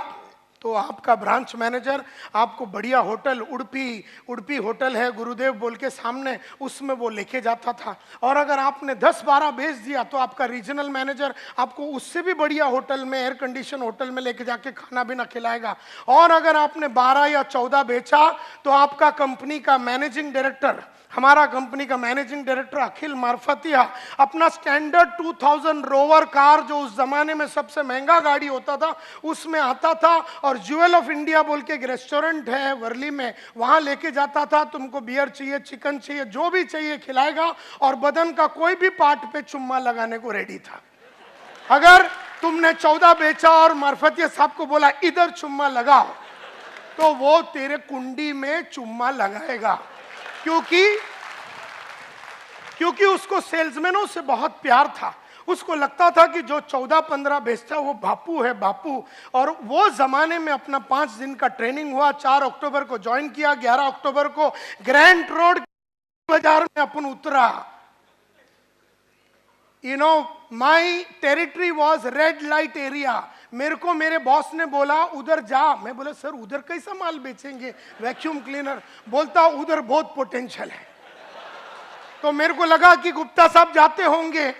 तो आपका ब्रांच मैनेजर आपको बढ़िया होटल, उड़पी होटल है गुरुदेव बोल के सामने, उसमें वो लेके जाता था। और अगर आपने 10, 12 बेच दिया तो आपका रीजनल मैनेजर आपको उससे भी बढ़िया होटल में, एयर कंडीशन होटल में लेके जाके खाना भी ना खिलाएगा। और अगर आपने 12 या 14 बेचा तो आपका कंपनी का मैनेजिंग डायरेक्टर, हमारा कंपनी का मैनेजिंग डायरेक्टर अखिल मार्फतिया, अपना स्टैंडर्ड 2000 रोवर कार, जो उस जमाने में सबसे महंगा गाड़ी होता था, उसमें आता था और ज्वेल ऑफ इंडिया बोल के एक रेस्टोरेंट है वर्ली में, वहां लेके जाता था। तुमको बियर चाहिए, चिकन चाहिए, जो भी चाहिए खिलाएगा, और बदन का कोई भी पार्ट पे चुम्मा लगाने को रेडी था। अगर तुमने 14 बेचा और मार्फतिया साहब को बोला इधर चुम्मा लगाओ, तो वो तेरे कुंडी में चुम्मा लगाएगा, क्योंकि उसको सेल्समैनों से बहुत प्यार था। उसको लगता था कि जो 14-15 बेचता वो बापू है, बापू। और वो जमाने में अपना 5 दिन का ट्रेनिंग हुआ, 4 अक्टूबर को ज्वाइन किया, 11 अक्टूबर को ग्रैंड रोड बाजार में अपन उतरा। You know, my territory was red light area. मेरे को मेरे बॉस ने बोला उधर जा। मैं बोला सर उधर कैसा माल बेचेंगे, वैक्यूम क्लीनर? बोलता उधर बहुत पोटेंशियल है। तो मेरे को लगा कि गुप्ता साहब जाते होंगे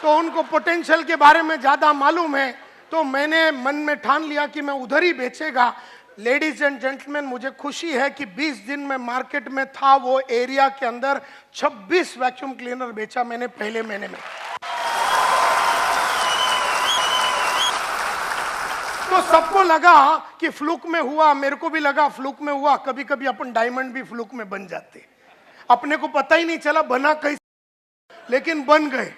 तो उनको पोटेंशियल के बारे में ज्यादा मालूम है, तो मैंने मन में ठान लिया कि मैं उधर ही बेचेगा। लेडीज एंड जेंटलमैन, मुझे खुशी है कि 20 दिन में मार्केट में था वो एरिया के अंदर 26 वैक्यूम क्लीनर बेचा मैंने पहले महीने में। तो सबको लगा कि फ्लूक में हुआ, मेरे को भी लगा फ्लूक में हुआ। कभी कभी अपन डायमंड भी फ्लूक में बन जाते, अपने को पता ही नहीं चला बना कैसे, लेकिन बन गए,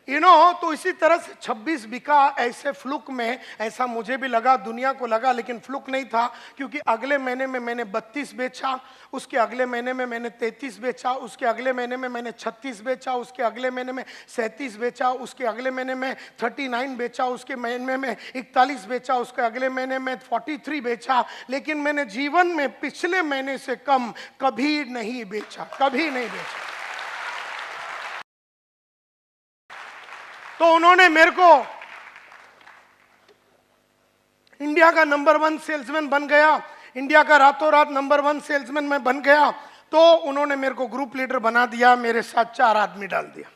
तो इसी तरह से 26 बिका ऐसे फ्लूक में। ऐसा मुझे भी लगा, दुनिया को लगा, लेकिन फ्लूक नहीं था, क्योंकि अगले महीने में मैंने 32 बेचा, उसके अगले महीने में मैंने 33 बेचा, उसके अगले महीने में मैंने 36 बेचा, उसके अगले महीने में 37 बेचा, उसके अगले महीने में 39 बेचा, उसके महीने में 41 बेचा, उसके अगले महीने में 43 बेचा। लेकिन मैंने जीवन में पिछले महीने से कम कभी नहीं बेचा, कभी नहीं बेचा। तो उन्होंने मेरे को इंडिया का नंबर 1 सेल्समैन बन गया, इंडिया का रातों रात नंबर 1 सेल्समैन मैं बन गया। तो उन्होंने मेरे को ग्रुप लीडर बना दिया, मेरे साथ 4 आदमी डाल दिया,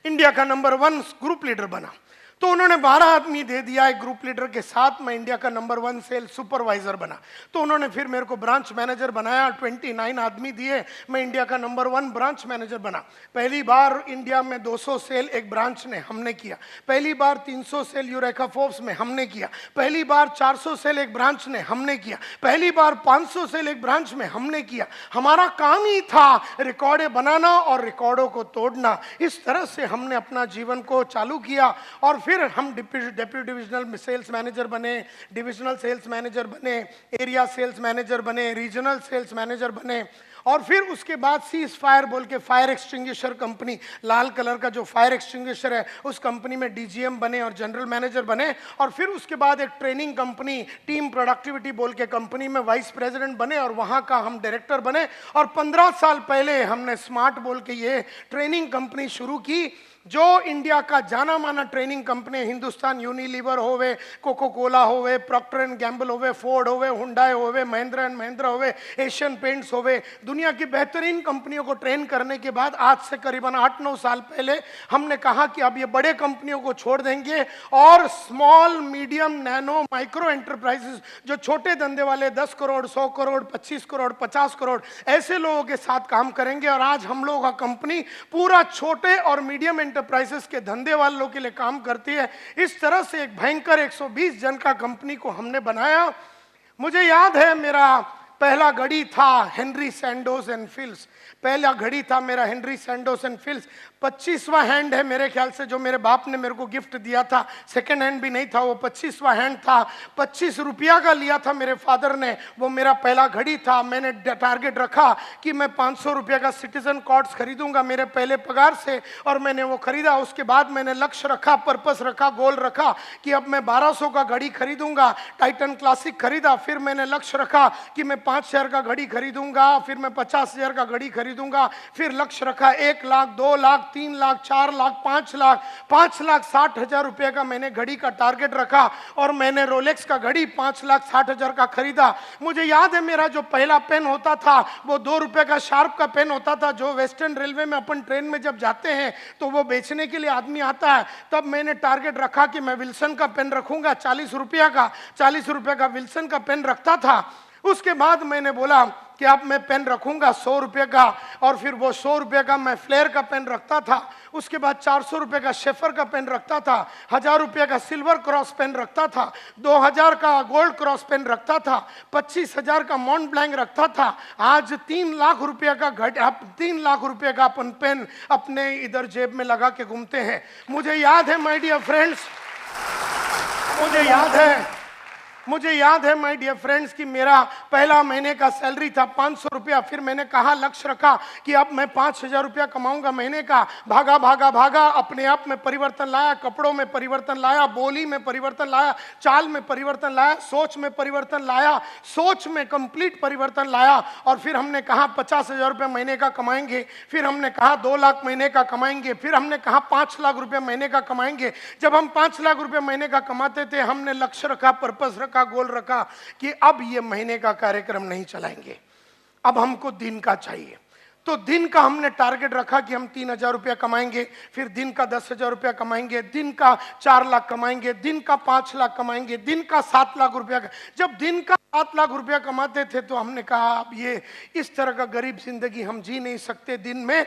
इंडिया का नंबर 1 ग्रुप लीडर बना। तो उन्होंने 12 आदमी दे दिया एक ग्रुप लीडर के साथ, मैं इंडिया का नंबर 1 सेल्स सुपरवाइजर बना। तो उन्होंने फिर मेरे को ब्रांच मैनेजर बनाया, 29 आदमी दिए, मैं इंडिया का नंबर 1 ब्रांच मैनेजर बना। पहली बार इंडिया में 200 सेल एक ब्रांच ने हमने किया, पहली बार 300 सेल यूरेका फोर्ब्स में हमने किया, पहली बार 400 सेल एक ब्रांच ने हमने किया, पहली बार 500 सेल एक ब्रांच में हमने किया। हमारा काम ही था रिकॉर्डें बनाना और रिकॉर्डों को तोड़ना। इस तरह से हमने अपना जीवन को चालू किया और फिर हम डेप्यूटी डिविजनल सेल्स मैनेजर बने, डिविजनल सेल्स मैनेजर बने, एरिया सेल्स मैनेजर बने, रीजनल सेल्स मैनेजर बने। और फिर उसके बाद सीज फायर बोल के फायर एक्सटिंग्विशर कंपनी, लाल कलर का जो फायर एक्सटिंग्विशर है, उस कंपनी में डीजीएम बने और जनरल मैनेजर बने। और फिर उसके बाद एक ट्रेनिंग कंपनी टीम प्रोडक्टिविटी बोल के कंपनी में वाइस प्रेसिडेंट बने और वहां का हम डायरेक्टर बने। और 15 साल पहले हमने स्मार्ट बोल के ये ट्रेनिंग कंपनी शुरू की, जो इंडिया का जाना माना ट्रेनिंग कंपनी, हिंदुस्तान यूनिलीवर होवे, कोको कोला होवे, प्रॉक्टर एंड गैम्बल होवे, फोर्ड होवे, हुंडई होवे, महिंद्रा एंड महिंद्रा होवे, एशियन पेंट्स होवे, दुनिया की बेहतरीन कंपनियों को ट्रेन करने के बाद आज से करीबन 8-9 साल पहले हमने कहा कि अब ये बड़े कंपनियों को छोड़ देंगे और small medium nano micro enterprises, जो छोटे धंधे वाले 10 करोड़ 100 करोड़ 25 करोड़ 50 करोड़ ऐसे लोगों के साथ काम करेंगे। और आज हम लोगों का कंपनी पूरा छोटे और मीडियम एंटरप्राइजेस के धंधे वालों के लिए काम करती है। इस तरह से एक भयंकर 120 जन का कंपनी को हमने बनाया। मुझे याद है मेरा पहला घड़ी था हेनरी सैंडोज एंड फिल्स, पहला घड़ी था मेरा हेनरी सैंडोज एंड फिल्स, 25वां हैंड है मेरे ख्याल से, जो मेरे बाप ने मेरे को गिफ्ट दिया था, सेकंड हैंड भी नहीं था वो, 25वां हैंड था, 25 रुपया का लिया था मेरे फादर ने, वो मेरा पहला घड़ी था। मैंने टारगेट रखा कि मैं 500 रुपया का सिटीजन कॉर्ड्स खरीदूंगा मेरे पहले पगार से, और मैंने वो खरीदा। उसके बाद मैंने लक्ष्य रखा, पर्पस रखा, गोल रखा कि अब मैं 1200 का घड़ी खरीदूंगा, टाइटन क्लासिक खरीदा। फिर मैंने लक्ष्य रखा कि मैं 5000 का घड़ी खरीदूंगा, फिर मैं 50,000 का घड़ी खरीदूंगा। फिर लक्ष्य रखा 1 लाख, 2 लाख, 3 लाख, 4 लाख, 5 लाख, 5,60,000 रुपए का मैंने घड़ी का टारगेट रखा और मैंने रोलेक्स का घड़ी 5,60,000 का खरीदा। मुझे याद है मेरा जो पहला पेन होता था वो 2 रुपए का शार्प का पेन होता था, जो वेस्टर्न रेलवे में अपन ट्रेन में जब जाते हैं तो वो बेचने के लिए आदमी आता है। तब मैंने टारगेट रखा कि मैं विल्सन का पेन रखूंगा 40 रुपया का, 40 रुपए का विल्सन का पेन रखता था। उसके बाद मैंने बोला कि अब मैं पेन रखूंगा 100 रुपये का, और फिर वो 100 रुपये का मैं फ्लेयर का पेन रखता था। उसके बाद 400 रुपये का शेफर का पेन रखता था, 1000 रुपये का सिल्वर क्रॉस पेन रखता था, 2000 का गोल्ड क्रॉस पेन रखता था, 25,000 का मॉन्ट ब्लैंक रखता था। आज 3 लाख रुपये का 3 लाख रुपये का अपन पेन अपने इधर जेब में लगा के घूमते हैं। मुझे याद है माय डियर फ्रेंड्स, मुझे याद है माय डियर फ्रेंड्स कि मेरा पहला महीने का सैलरी था 500 रुपया। फिर मैंने कहा, लक्ष्य रखा कि अब मैं 5,000 रुपया कमाऊंगा महीने का। भागा भागा भागा, अपने आप में परिवर्तन लाया, कपड़ों में परिवर्तन लाया, बोली में परिवर्तन लाया, चाल में परिवर्तन लाया, सोच में परिवर्तन लाया, सोच में कंप्लीट परिवर्तन लाया। और फिर हमने कहा 50,000 रुपये महीने का कमाएंगे, फिर हमने कहा 2 लाख महीने का कमाएंगे, फिर हमने कहा 5 लाख रुपये महीने का कमाएंगे। जब हम 5 लाख रुपये महीने का कमाते थे, हमने लक्ष्य रखा, पर्पस रखा, गोल रखा कि अब ये महीने का कार्यक्रम नहीं चलाएंगे, अब हमको दिन का चाहिए। तो दिन का हमने टारगेट रखा कि हम 3,000 रुपया कमाएंगे, फिर दिन का 10,000 रुपया कमाएंगे, दिन का 4 लाख कमाएंगे, दिन का 5 लाख कमाएंगे, दिन का 7 लाख रुपया। जब दिन का 7 लाख रुपया कमाते थे तो हमने कहा अब ये इस तरह का गरीब जिंदगी हम जी नहीं सकते दिन में,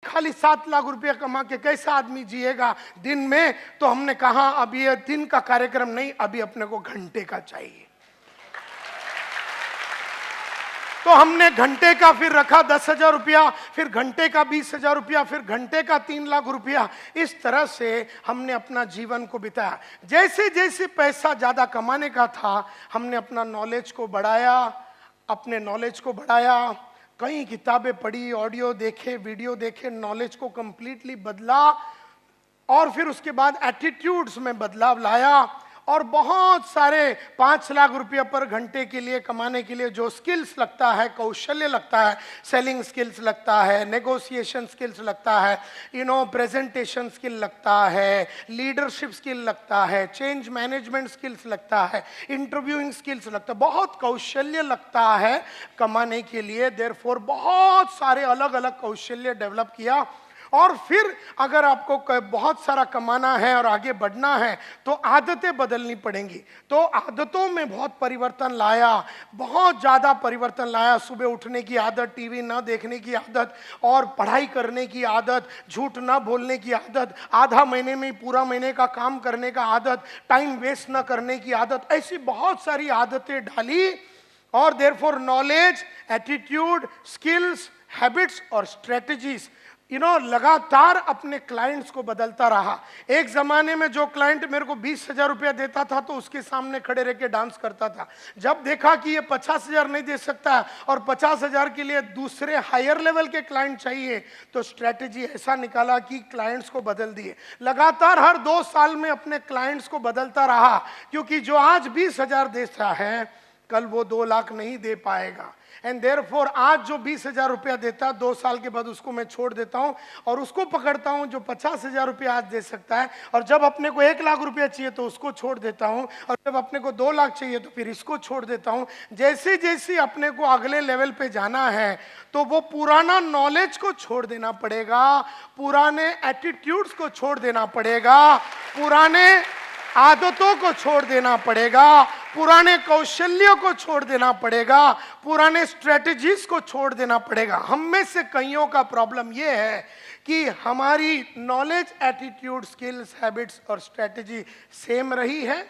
खाली 7 लाख रुपया कमा के कैसा आदमी जिएगा दिन में। तो हमने कहा अब ये दिन का कार्यक्रम नहीं, अभी अपने को घंटे का चाहिए। तो हमने घंटे का फिर रखा 10,000 रुपया, फिर घंटे का 20,000 रुपया, फिर घंटे का 3 लाख रुपया। इस तरह से हमने अपना जीवन को बिताया। जैसे जैसे पैसा ज्यादा कमाने का था हमने अपना नॉलेज को बढ़ाया, अपने नॉलेज को बढ़ाया, कई किताबें पढ़ी, ऑडियो देखे, वीडियो देखे, नॉलेज को कंप्लीटली बदला और फिर उसके बाद एटीट्यूड्स में बदलाव लाया और बहुत सारे 5 लाख रुपया पर घंटे के लिए कमाने के लिए जो स्किल्स लगता है, कौशल्य लगता है, सेलिंग स्किल्स लगता है, नेगोशिएशन स्किल्स लगता है, प्रेजेंटेशन स्किल लगता है, लीडरशिप स्किल लगता है, चेंज मैनेजमेंट स्किल्स लगता है, इंटरव्यूइंग स्किल्स लगता है, बहुत कौशल्य लगता है कमाने के लिए। देयरफॉर बहुत सारे अलग अलग कौशल्य डेवलप किया। और फिर अगर आपको बहुत सारा कमाना है और आगे बढ़ना है तो आदतें बदलनी पड़ेंगी। तो आदतों में बहुत परिवर्तन लाया, बहुत ज़्यादा परिवर्तन लाया। सुबह उठने की आदत, टीवी ना देखने की आदत और पढ़ाई करने की आदत, झूठ ना बोलने की आदत, आधा महीने में पूरा महीने का काम करने का आदत, टाइम वेस्ट ना करने की आदत, ऐसी बहुत सारी आदतें डाली। और therefore knowledge, attitude, skills, habits और स्ट्रेटजीज लगातार अपने क्लाइंट्स को बदलता रहा। एक जमाने में जो क्लाइंट मेरे को 20,000 रुपया देता था तो उसके सामने खड़े रह के डांस करता था। जब देखा कि ये 50,000 नहीं दे सकता और 50,000 के लिए दूसरे हायर लेवल के क्लाइंट चाहिए तो स्ट्रेटेजी ऐसा निकाला कि क्लाइंट्स को बदल दिए। लगातार हर 2 साल में अपने क्लाइंट्स को बदलता रहा, क्योंकि जो आज 20,000 देता है कल वो 2 लाख नहीं दे पाएगा। एंड देयरफॉर आज जो 20,000 रुपया देता है 2 साल के बाद उसको मैं छोड़ देता हूं और उसको पकड़ता हूं जो 50,000 रुपया आज दे सकता है। और जब अपने को 1 लाख रुपया चाहिए तो उसको छोड़ देता हूं और जब अपने को 2 लाख चाहिए तो फिर इसको छोड़ देता हूं। जैसे जैसे अपने को अगले लेवल पे जाना है तो वो पुराना नॉलेज को छोड़ देना पड़ेगा, पुराने एटीट्यूड्स को छोड़ देना पड़ेगा, पुराने आदतों को छोड़ देना पड़ेगा, पुराने कौशल्यों को छोड़ देना पड़ेगा, पुराने स्ट्रेटजीज को छोड़ देना पड़ेगा। हम में से कईयों का प्रॉब्लम यह है कि हमारी नॉलेज, एटीट्यूड, स्किल्स, हैबिट्स और स्ट्रेटजी सेम रही है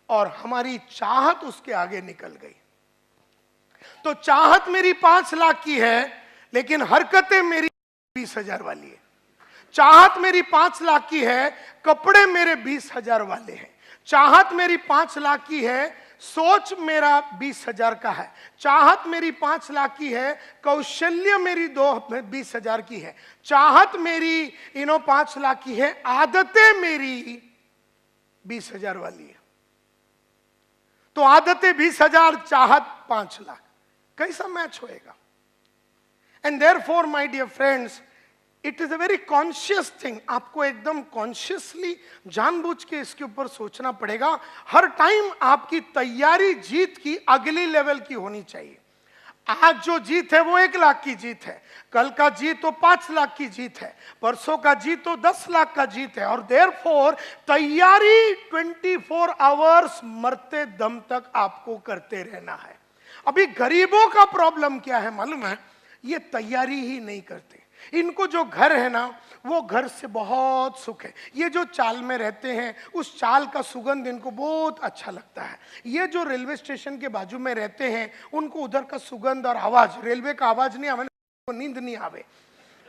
और हमारी चाहत उसके आगे निकल गई। तो चाहत मेरी 5 लाख की है लेकिन हरकतें मेरी 20,000 वाली है। चाहत मेरी 5 लाख की है, कपड़े मेरे 20,000 वाले हैं। चाहत मेरी 5 लाख की है, सोच मेरा 20,000 का है। चाहत मेरी 5 लाख की है, कौशल्य मेरी 20,000 की है। चाहत मेरी 5 लाख की है, आदतें मेरी 20,000 वाली है। तो आदतें 20,000, चाहत 5 लाख, कैसा मैच होएगा? And therefore my dear friends, it is a very conscious thing. आपको एकदम कॉन्शियसली जानबूझ के इसके ऊपर सोचना पड़ेगा। हर टाइम आपकी तैयारी जीत की अगली लेवल की होनी चाहिए। आज जो जीत है वो 1 लाख की जीत है, कल का जीत तो 5 लाख की जीत है, परसों का जीत तो 10 लाख का जीत है। और देयरफॉर तैयारी 24 आवर्स मरते दम तक आपको करते रहना है। अभी गरीबों का प्रॉब्लम क्या है मालूम है? ये तैयारी ही नहीं करते। इनको जो घर है ना वो घर से बहुत सुख है। ये जो चाल में रहते हैं उस चाल का सुगंध इनको बहुत अच्छा लगता है। ये जो रेलवे स्टेशन के बाजू में रहते हैं उनको उधर का सुगंध और आवाज, रेलवे का आवाज नहीं आवे, नींद नहीं आवे।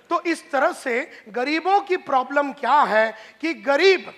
तो इस तरह से गरीबों की प्रॉब्लम क्या है कि गरीब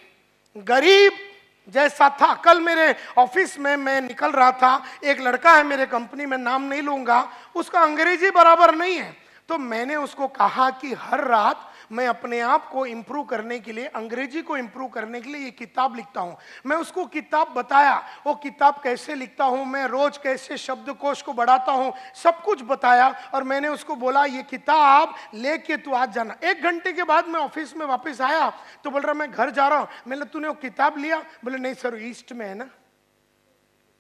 जैसा था। कल मेरे ऑफिस में मैं निकल रहा था, एक लड़का है मेरे कंपनी में, नाम नहीं लूंगा, उसका अंग्रेजी बराबर नहीं है। तो मैंने उसको कहा कि हर रात मैं अपने आप को इंप्रूव करने के लिए, अंग्रेजी को इंप्रूव करने के लिए ये किताब लिखता हूँ। मैं उसको किताब बताया, वो किताब कैसे लिखता हूँ, मैं रोज कैसे शब्दकोश को बढ़ाता हूँ, सब कुछ बताया। और मैंने उसको बोला ये किताब लेके तू आज जाना। 1 घंटे के बाद मैं ऑफिस में वापस आया तो बोल रहा मैं घर जा रहा हूँ। मैंने तूने वो किताब लिया? बोले नहीं सर, ईस्ट में है ना।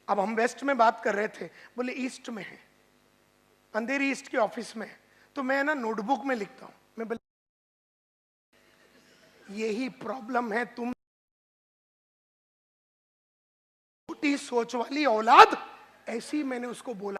अब हम वेस्ट में बात कर रहे थे, बोले ईस्ट में है, अंधेरी ईस्ट के ऑफिस में है। तो मैं ना नोटबुक में लिखता हूं। मैं बोले यही प्रॉब्लम है, तुम छोटी सोच वाली औलाद ऐसे ही मैंने उसको बोला,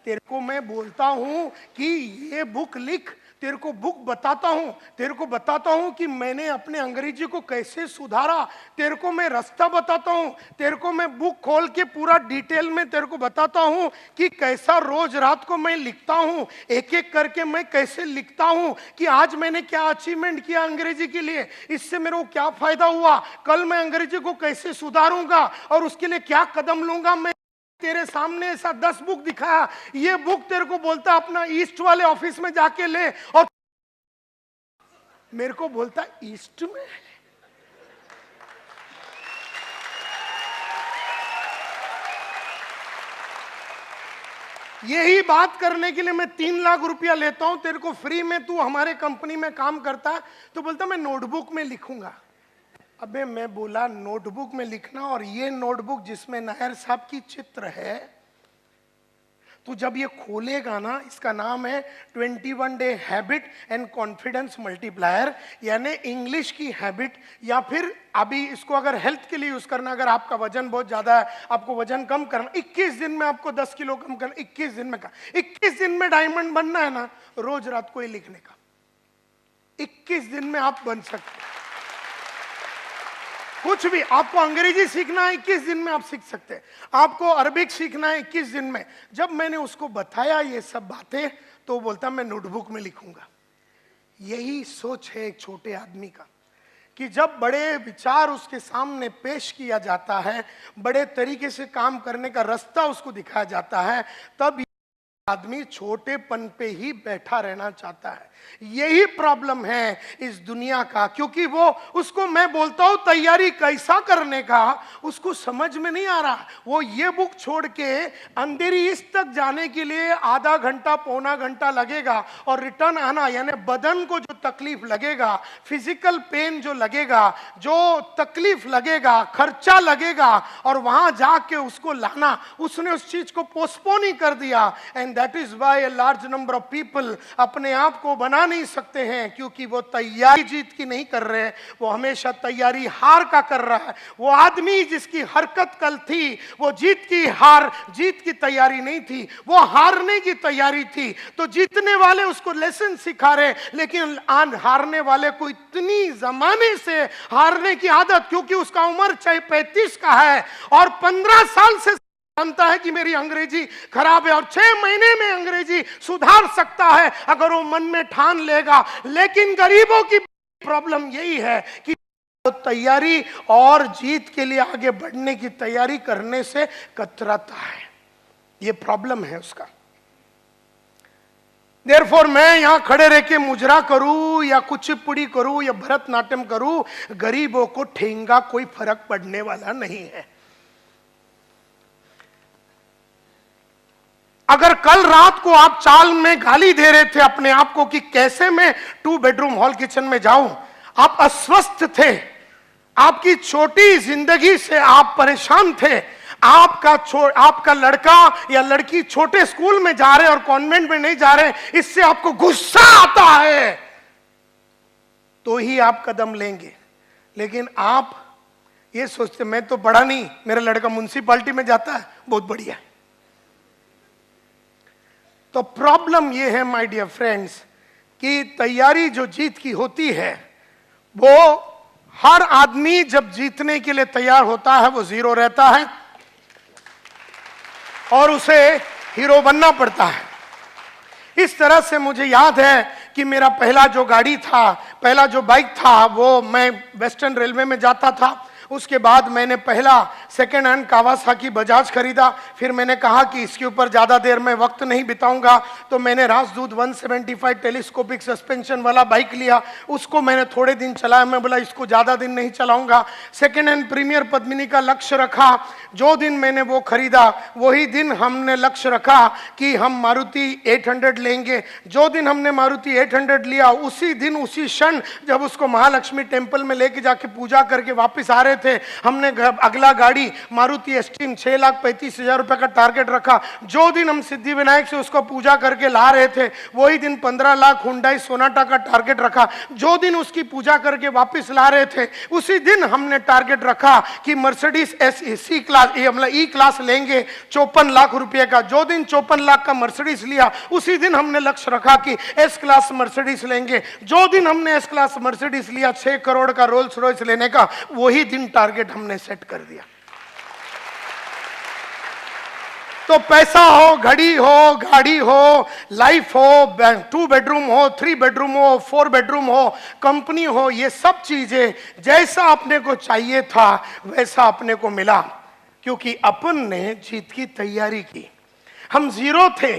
तेरे को मैं बोलता हूं कि ये बुक लिख, तेरे को बुक बताता हूं, तेरे को बताता हूं कि मैंने अपने अंग्रेजी को कैसे सुधारा, तेरे को मैं रास्ता बताता हूं, तेरे को मैं बुक खोल के पूरा डिटेल में तेरे को बताता हूं कि कैसा रोज रात को मैं लिखता हूं, एक एक करके मैं कैसे लिखता हूं कि आज मैंने क्या अचीवमेंट किया अंग्रेजी के लिए, इससे मेरे को क्या फायदा हुआ, कल मैं अंग्रेजी को कैसे सुधारूंगा और उसके लिए क्या कदम लूंगा। मैं तेरे सामने ऐसा 10 बुक दिखाया, ये बुक तेरे को बोलता अपना ईस्ट वाले ऑफिस में जाके ले, और मेरे को बोलता ईस्ट में। यही बात करने के लिए मैं 3 लाख रुपया लेता हूं तेरे को फ्री में, तू हमारे कंपनी में काम करता है, तो बोलता मैं नोटबुक में लिखूंगा। अबे मैं बोला नोटबुक में लिखना, और ये नोटबुक जिसमें नायर साहब की चित्र है, तो जब ये खोलेगा ना, इसका नाम है 21 day habit and confidence multiplier, यानी इंग्लिश की हैबिट, या फिर अभी इसको अगर हेल्थ के लिए यूज करना, अगर आपका वजन बहुत ज्यादा है, आपको वजन कम करना, 21 दिन में आपको 10 किलो कम करना, 21 दिन में 21 दिन में डायमंड बनना है ना, रोज रात को ये लिखने का, 21 दिन में आप बन सकते हैं। कुछ भी आपको अंग्रेजी सीखना है 21 दिन में आप सीख सकते हैं, आपको अरबिक सीखना है 21 दिन में। जब मैंने उसको बताया ये सब बातें, तो बोलता मैं नोटबुक में लिखूंगा। यही सोच है एक छोटे आदमी का, कि जब बड़े विचार उसके सामने पेश किया जाता है, बड़े तरीके से काम करने का रास्ता उसको दिखाया जाता है, तब आदमी छोटेपन पे ही बैठा रहना चाहता है। यही प्रॉब्लम है इस दुनिया का, क्योंकि वो उसको मैं बोलता हूं तैयारी कैसा करने का, उसको समझ में नहीं आ रहा। वो ये बुक छोड़ के अंधेरी ईस्ट तक जाने के लिए आधा घंटा पौना घंटा लगेगा, और रिटर्न आना, यानी बदन को जो तकलीफ लगेगा, फिजिकल पेन जो लगेगा, जो तकलीफ लगेगा, खर्चा लगेगा, और वहां जाके उसको लाना, उसने उस चीज को पोस्टपोन ही कर दिया। And that is why a large number of people अपने आप को बना नहीं सकते हैं, क्योंकि वो तैयारी जीत की नहीं कर रहे, वो हमेशा तैयारी हार का कर रहा है। वो आदमी जिसकी हरकत कल थी, वो जीत की तैयारी नहीं थी, वो हारने की तैयारी थी। तो जीतने वाले उसको लेसन सिखा रहे, लेकिन हारने वाले को इतनी जमाने से हारने की आदत, क्योंकि उसका उम्र चाहे 35 का है और 15 साल से जानता है कि मेरी अंग्रेजी खराब है, और 6 महीने में अंग्रेजी सुधार सकता है अगर वो मन में ठान लेगा। लेकिन गरीबों की प्रॉब्लम यही है कि तैयारी और जीत के लिए आगे बढ़ने की तैयारी करने से कतराता है। ये प्रॉब्लम है उसका। देयरफॉर मैं यहां खड़े रह के मुजरा करूं या कुचिपुड़ी करूं या भरतनाट्यम करूं, गरीबों को ठेंगा कोई फर्क पड़ने वाला नहीं है। अगर कल रात को आप चाल में गाली दे रहे थे अपने आप को कि कैसे मैं 2 बेडरूम हॉल किचन में जाऊं, आप अस्वस्थ थे, आपकी छोटी जिंदगी से आप परेशान थे, आपका लड़का या लड़की छोटे स्कूल में जा रहे और कॉन्वेंट में नहीं जा रहे, इससे आपको गुस्सा आता है, तो ही आप कदम लेंगे। लेकिन आप ये सोचते मैं तो पढ़ा नहीं, मेरा लड़का म्युनिसिपैलिटी में जाता है, बहुत बढ़िया। तो प्रॉब्लम ये है माय डियर फ्रेंड्स कि तैयारी जो जीत की होती है, वो हर आदमी जब जीतने के लिए तैयार होता है वो जीरो रहता है और उसे हीरो बनना पड़ता है। इस तरह से मुझे याद है कि मेरा पहला जो गाड़ी था, पहला जो बाइक था, वो मैं वेस्टर्न रेलवे में जाता था। उसके बाद मैंने पहला सेकेंड हैंड कावासाकी बजाज खरीदा। फिर मैंने कहा कि इसके ऊपर ज़्यादा देर में वक्त नहीं बिताऊंगा, तो मैंने राजदूत 175 टेलीस्कोपिक सस्पेंशन वाला बाइक लिया। उसको मैंने थोड़े दिन चलाया, मैं बोला इसको ज़्यादा दिन नहीं चलाऊंगा। सेकेंड हैंड प्रीमियर पद्मिनी का लक्ष्य रखा। जो दिन मैंने वो खरीदा वही दिन हमने लक्ष्य रखा कि हम मारुति 800 लेंगे। जो दिन हमने मारुति 800 लिया, उसी दिन उसी क्षण जब उसको महालक्ष्मी टेम्पल में लेके जाके पूजा करके वापस आ रहे थे, हमने अगला गाड़ी मारुति एस्ट्रीम 6,35,000 रुपए का टारगेट रखा। जो दिन हम सिद्धि विनायक से उसको पूजा करके ला रहे थे, वही दिन 15 लाख हुंडई सोनाटा का टारगेट रखा। जो दिन उसकी पूजा करके वापस ला रहे थे, उसी दिन हमने टारगेट रखा कि Mercedes C class E class लेंगे 54 लाख रुपए का। जो दिन 54 लाख का मर्सिडीज लिया, उसी दिन हमने लक्ष्य रखा कि एस क्लास मर्सिडीज लेंगे। जो दिन हमने एस क्लास मर्सिडीज लिया 6 करोड़ का रोल्स रॉयस लेने का, वही दिन टारगेट हमने सेट कर दिया। तो पैसा हो, घड़ी हो, गाड़ी हो, लाइफ हो, 2 बेडरूम हो, 3 बेडरूम हो, 4 बेडरूम हो, कंपनी हो, ये सब चीजें जैसा अपने को चाहिए था वैसा अपने को मिला, क्योंकि अपन ने जीत की तैयारी की। हम जीरो थे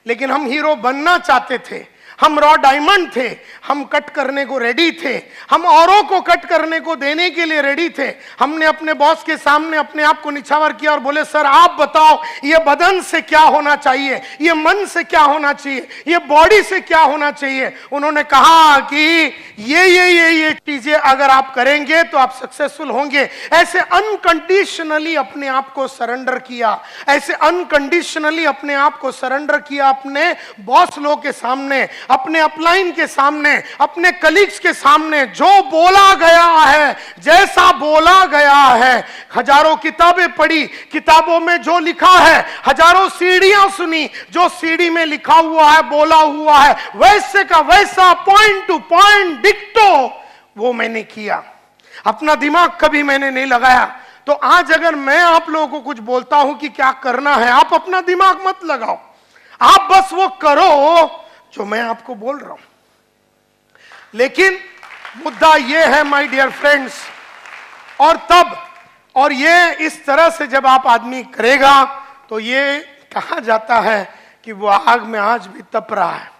लेकिन हम हीरो बनना चाहते थे। हम रॉ डायमंड थे, हम कट करने को रेडी थे, हम औरों को कट करने को देने के लिए रेडी थे। हमने अपने बॉस के सामने अपने आप को निछावर किया और बोले, सर आप बताओ ये बदन से क्या होना चाहिए, ये मन से क्या होना चाहिए, ये बॉडी से क्या होना चाहिए। उन्होंने कहा कि ये चीजें अगर आप करेंगे तो आप सक्सेसफुल होंगे। ऐसे अनकंडीशनली अपने आप को सरेंडर किया, ऐसे अनकंडीशनली अपने आप को सरेंडर किया अपने बॉस लोग के सामने, अपने अपलाइन के सामने, अपने कलीग्स के सामने। जो बोला गया है, जैसा बोला गया है, हजारों किताबें पढ़ी, किताबों में जो लिखा है, हजारों सीढ़ियां सुनी, जो सीढ़ी में लिखा हुआ है, बोला हुआ है, वैसे का वैसा पॉइंट टू पॉइंट डिक्टो वो मैंने किया। अपना दिमाग कभी मैंने नहीं लगाया। तो आज अगर मैं आप लोगों को कुछ बोलता हूं कि क्या करना है, आप अपना दिमाग मत लगाओ, आप बस वो करो जो मैं आपको बोल रहा हूं। लेकिन मुद्दा यह है माय डियर फ्रेंड्स, और ये इस तरह से जब आप आदमी करेगा तो ये कहा जाता है कि वो आग में आज भी तप रहा है।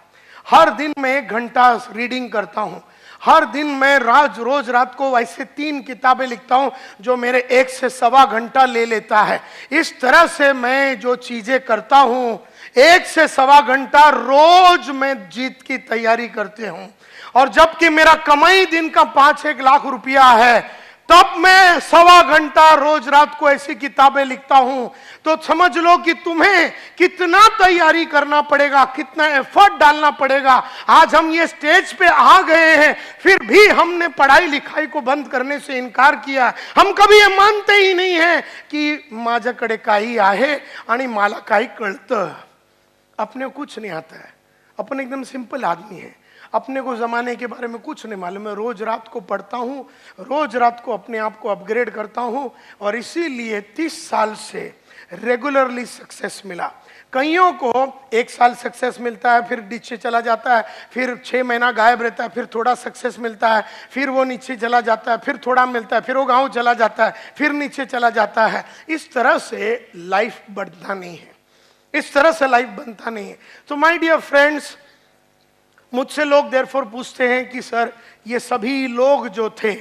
हर दिन मैं 1 घंटा रीडिंग करता हूं, हर दिन मैं रोज रात को ऐसे 3 किताबें लिखता हूं जो मेरे 1 से सवा घंटा ले लेता है। इस तरह से मैं जो चीजें करता हूं, 1 से सवा घंटा रोज मैं जीत की तैयारी करते हूं। और जबकि मेरा कमाई दिन का 5-1 लाख रुपया है, तब मैं सवा घंटा रोज रात को ऐसी किताबें लिखता हूं। तो समझ लो कि तुम्हें कितना तैयारी करना पड़ेगा, कितना एफर्ट डालना पड़ेगा। आज हम ये स्टेज पे आ गए हैं, फिर भी हमने पढ़ाई लिखाई को बंद करने से इनकार किया। हम कभी ये मानते ही नहीं है कि माझ्याकडे काही आहे आणि मला काही कळतं। अपने को कुछ नहीं आता है, अपन एकदम सिंपल आदमी है, अपने को जमाने के बारे में कुछ नहीं मालूम। मैं रोज रात को पढ़ता हूँ, रोज रात को अपने आप को अपग्रेड करता हूँ, और इसीलिए 30 साल से रेगुलरली सक्सेस मिला। कईयों को 1 साल सक्सेस मिलता है, फिर नीचे चला जाता है, फिर 6 महीना गायब रहता है, फिर थोड़ा सक्सेस मिलता है, फिर वो नीचे चला जाता है, फिर थोड़ा मिलता है, फिर वो गाँव चला जाता है, फिर नीचे चला जाता है। इस तरह से लाइफ बढ़ता नहीं है, इस तरह से लाइफ बनता नहीं है। तो माय डियर फ्रेंड्स, मुझसे लोग देयरफॉर पूछते हैं कि सर ये सभी लोग जो थे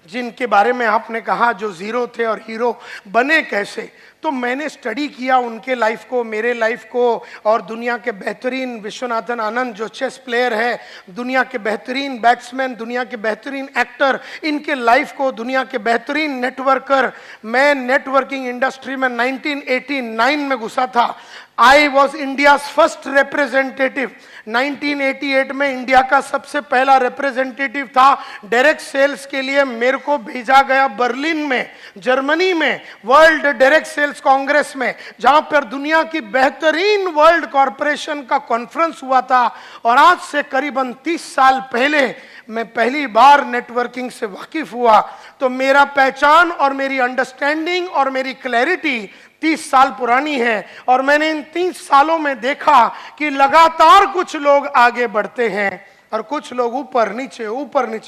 जिनके बारे में आपने कहा जो जीरो थे और हीरो बने कैसे, तो मैंने स्टडी किया उनके लाइफ को, मेरे लाइफ को, और दुनिया के बेहतरीन विश्वनाथन आनंद जो चेस प्लेयर है, दुनिया के बेहतरीन बैट्समैन, दुनिया के बेहतरीन एक्टर, इनके लाइफ को, दुनिया के बेहतरीन नेटवर्कर। मैं नेटवर्किंग इंडस्ट्री में 1989 में घुसा था। I was India first representative. 1988 में इंडिया का सबसे पहला रिप्रेजेंटेटिव था। डायरेक्ट सेल्स के लिए मेरे को भेजा गया बर्लिन में, जर्मनी में, वर्ल्ड डायरेक्ट सेल्स कांग्रेस में, जहां पर दुनिया की बेहतरीन वर्ल्ड कॉरपोरेशन का कॉन्फ्रेंस हुआ था। और आज से करीबन 30 साल पहले मैं पहली बार नेटवर्किंग से वाकिफ हुआ। तो मेरा पहचान और मेरी अंडरस्टैंडिंग और मेरी क्लैरिटी 30 साल पुरानी है। और मैंने इन 30 सालों में देखा कि लगातार कुछ लोग आगे बढ़ते हैं और कुछ लोग ऊपर नीचे,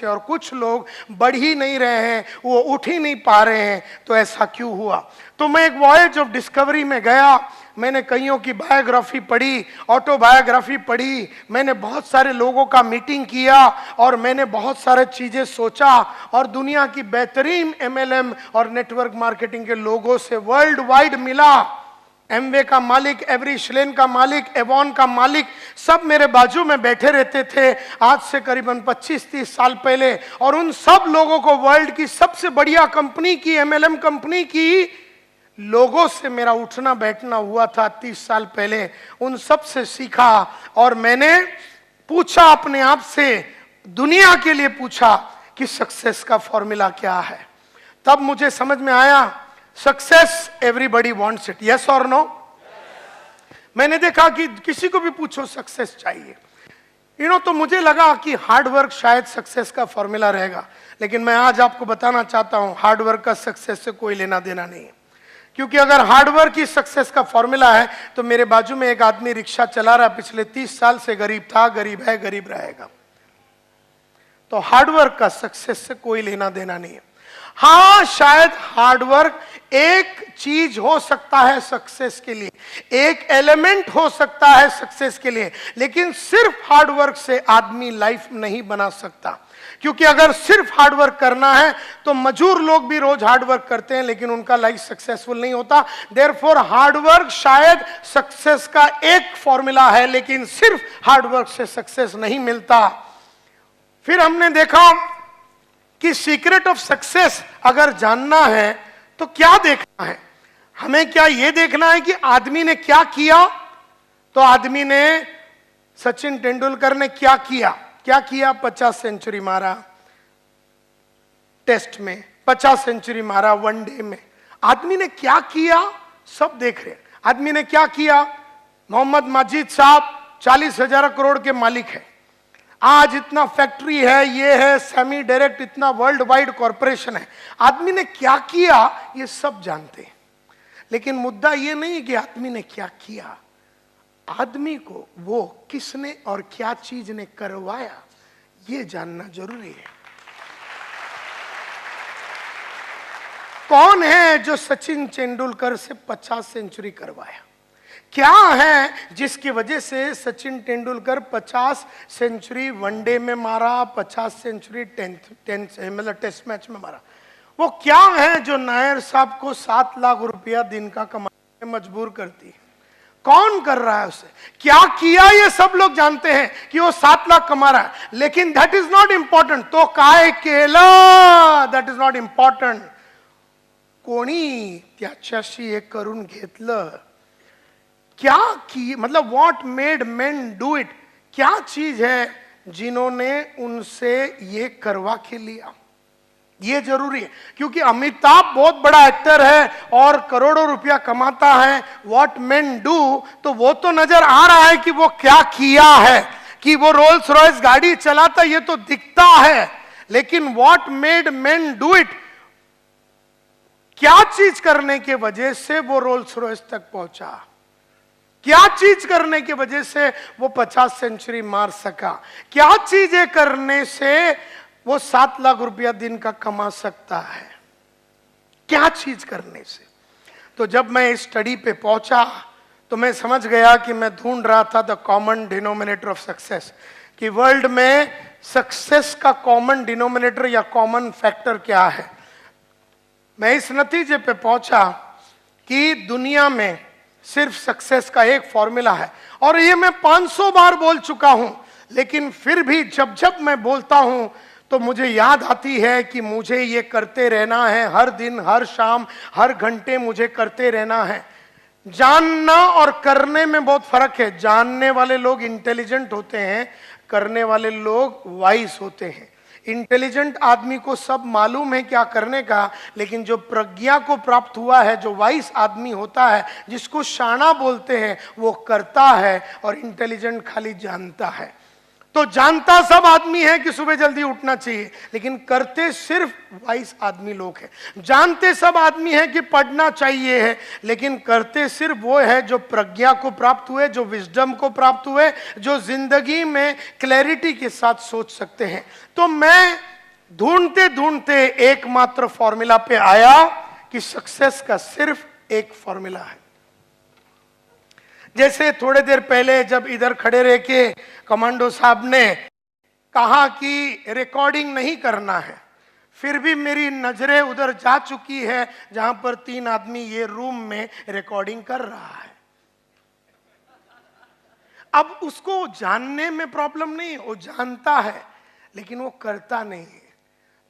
और कुछ लोग बढ़ ही नहीं रहे हैं, वो उठ ही नहीं पा रहे हैं। तो ऐसा क्यों हुआ? तो मैं एक वॉयज ऑफ डिस्कवरी में गया। मैंने कईयों की बायोग्राफी पढ़ी, ऑटोबायोग्राफी पढ़ी, मैंने बहुत सारे लोगों का मीटिंग किया, और मैंने बहुत सारे चीजें सोचा, और दुनिया की बेहतरीन MLM और नेटवर्क मार्केटिंग के लोगों से वर्ल्ड वाइड मिला। एमवे का मालिक, एवरीश्लेन का मालिक, एवॉन का मालिक, सब मेरे बाजू में बैठे रहते थे आज से करीबन 25-30 साल पहले। और उन सब लोगों को वर्ल्ड की सबसे बढ़िया कंपनी की, एमएलएम कंपनी की लोगों से मेरा उठना बैठना हुआ था 30 साल पहले। उन सब से सीखा और मैंने पूछा अपने आप से, दुनिया के लिए पूछा कि सक्सेस का फॉर्मूला क्या है। तब मुझे समझ में आया, success everybody wants it, yes और नो। मैंने देखा कि किसी को भी पूछो सक्सेस चाहिए, तो मुझे लगा कि हार्ड वर्क शायद सक्सेस का फॉर्मूला रहेगा। लेकिन मैं आज आपको बताना चाहता हूं, हार्ड वर्क का सक्सेस से कोई लेना देना नहीं है। क्योंकि अगर हार्ड वर्क ही सक्सेस का फॉर्मूला है तो मेरे बाजू में एक आदमी रिक्शा चला रहा, पिछले 30 साल से गरीब था, गरीब है, गरीब रहेगा। तो हार्ड वर्क का सक्सेस से कोई लेना देना नहीं है। हाँ, शायद हार्डवर्क एक चीज हो सकता है सक्सेस के लिए, एक एलिमेंट हो सकता है सक्सेस के लिए, लेकिन सिर्फ हार्डवर्क से आदमी लाइफ नहीं बना सकता। क्योंकि अगर सिर्फ हार्डवर्क करना है तो मजदूर लोग भी रोज हार्डवर्क करते हैं लेकिन उनका लाइफ सक्सेसफुल नहीं होता। देयरफॉर हार्डवर्क शायद सक्सेस का एक फॉर्मूला है, लेकिन सिर्फ हार्डवर्क से सक्सेस नहीं मिलता। फिर हमने देखा कि सीक्रेट ऑफ सक्सेस अगर जानना है तो क्या देखना है, हमें क्या यह देखना है कि आदमी ने क्या किया। तो आदमी ने, सचिन तेंदुलकर ने क्या किया, 50 सेंचुरी मारा टेस्ट में, 50 सेंचुरी मारा वनडे में। आदमी ने क्या किया सब देख रहे हैं। आदमी ने क्या किया, मोहम्मद माजिद साहब 40,000 करोड़ के मालिक है, आज इतना फैक्ट्री है, ये है, सेमी डायरेक्ट इतना वर्ल्ड वाइड कॉरपोरेशन है। आदमी ने क्या किया ये सब जानते हैं, लेकिन मुद्दा ये नहीं कि आदमी ने क्या किया, आदमी को वो किसने और क्या चीज ने करवाया ये जानना जरूरी है। कौन है जो सचिन तेंदुलकर से 50 सेंचुरी करवाया, क्या है जिसकी वजह से सचिन तेंदुलकर 50 सेंचुरी वनडे में मारा, 50 सेंचुरी मतलब टेस्ट मैच में मारा। वो क्या है जो नायर साहब को 7 लाख रुपया दिन का कमाने में मजबूर करती है। कौन कर रहा है उसे, क्या किया ये सब लोग जानते हैं कि वो 7 लाख कमा रहा है, लेकिन दैट इज नॉट इंपॉर्टंट। तो काय केला, दैट इज नॉट इंपॉर्टंट। कोणी त्याच्याशी हे करून घेतलं, क्या की, मतलब what made main do it, क्या चीज है जिन्होंने उनसे ये करवा के लिया, ये जरूरी है। क्योंकि अमिताभ बहुत बड़ा एक्टर है और करोड़ों रुपया कमाता है, व्हाट मेन डू, तो वो तो नजर आ रहा है कि वो क्या किया है, कि वो रोल्स रॉयस गाड़ी चलाता, ये तो दिखता है। लेकिन what made main do it, क्या चीज करने के वजह से वो रोल्स रॉयस तक पहुंचा, क्या चीज करने की वजह से वो 50 सेंचुरी मार सका, क्या चीजें करने से वो 7 लाख रुपया दिन का कमा सकता है, क्या चीज करने से। तो जब मैं इस स्टडी पे पहुंचा तो मैं समझ गया कि मैं ढूंढ रहा था the common denominator of success, कि वर्ल्ड में सक्सेस का कॉमन डिनोमिनेटर या कॉमन फैक्टर क्या है। मैं इस नतीजे पे पहुंचा कि दुनिया में सिर्फ सक्सेस का एक फॉर्मूला है, और ये मैं 500 बार बोल चुका हूं, लेकिन फिर भी जब जब मैं बोलता हूं तो मुझे याद आती है कि मुझे ये करते रहना है, हर दिन, हर शाम, हर घंटे मुझे करते रहना है। जानना और करने में बहुत फर्क है। जानने वाले लोग इंटेलिजेंट होते हैं, करने वाले लोग वाइज होते हैं। इंटेलिजेंट आदमी को सब मालूम है क्या करने का, लेकिन जो प्रज्ञा को प्राप्त हुआ है, जो वाइस आदमी होता है, जिसको शाना बोलते हैं, वो करता है, और इंटेलिजेंट खाली जानता है। तो जानता सब आदमी है कि सुबह जल्दी उठना चाहिए, लेकिन करते सिर्फ वाइस आदमी लोग हैं। जानते सब आदमी है कि पढ़ना चाहिए है, लेकिन करते सिर्फ वो है जो प्रज्ञा को प्राप्त हुए, जो विजडम को प्राप्त हुए, जो जिंदगी में क्लैरिटी के साथ सोच सकते हैं। तो मैं ढूंढते ढूंढते एकमात्र फॉर्मूला पे आया कि सक्सेस का सिर्फ एक फॉर्मूला है। जैसे थोड़े देर पहले जब इधर खड़े रह के कमांडो साहब ने कहा कि रिकॉर्डिंग नहीं करना है, फिर भी मेरी नजरें उधर जा चुकी है जहां पर 3 आदमी ये रूम में रिकॉर्डिंग कर रहा है। अब उसको जानने में प्रॉब्लम नहीं, वो जानता है लेकिन वो करता नहीं है।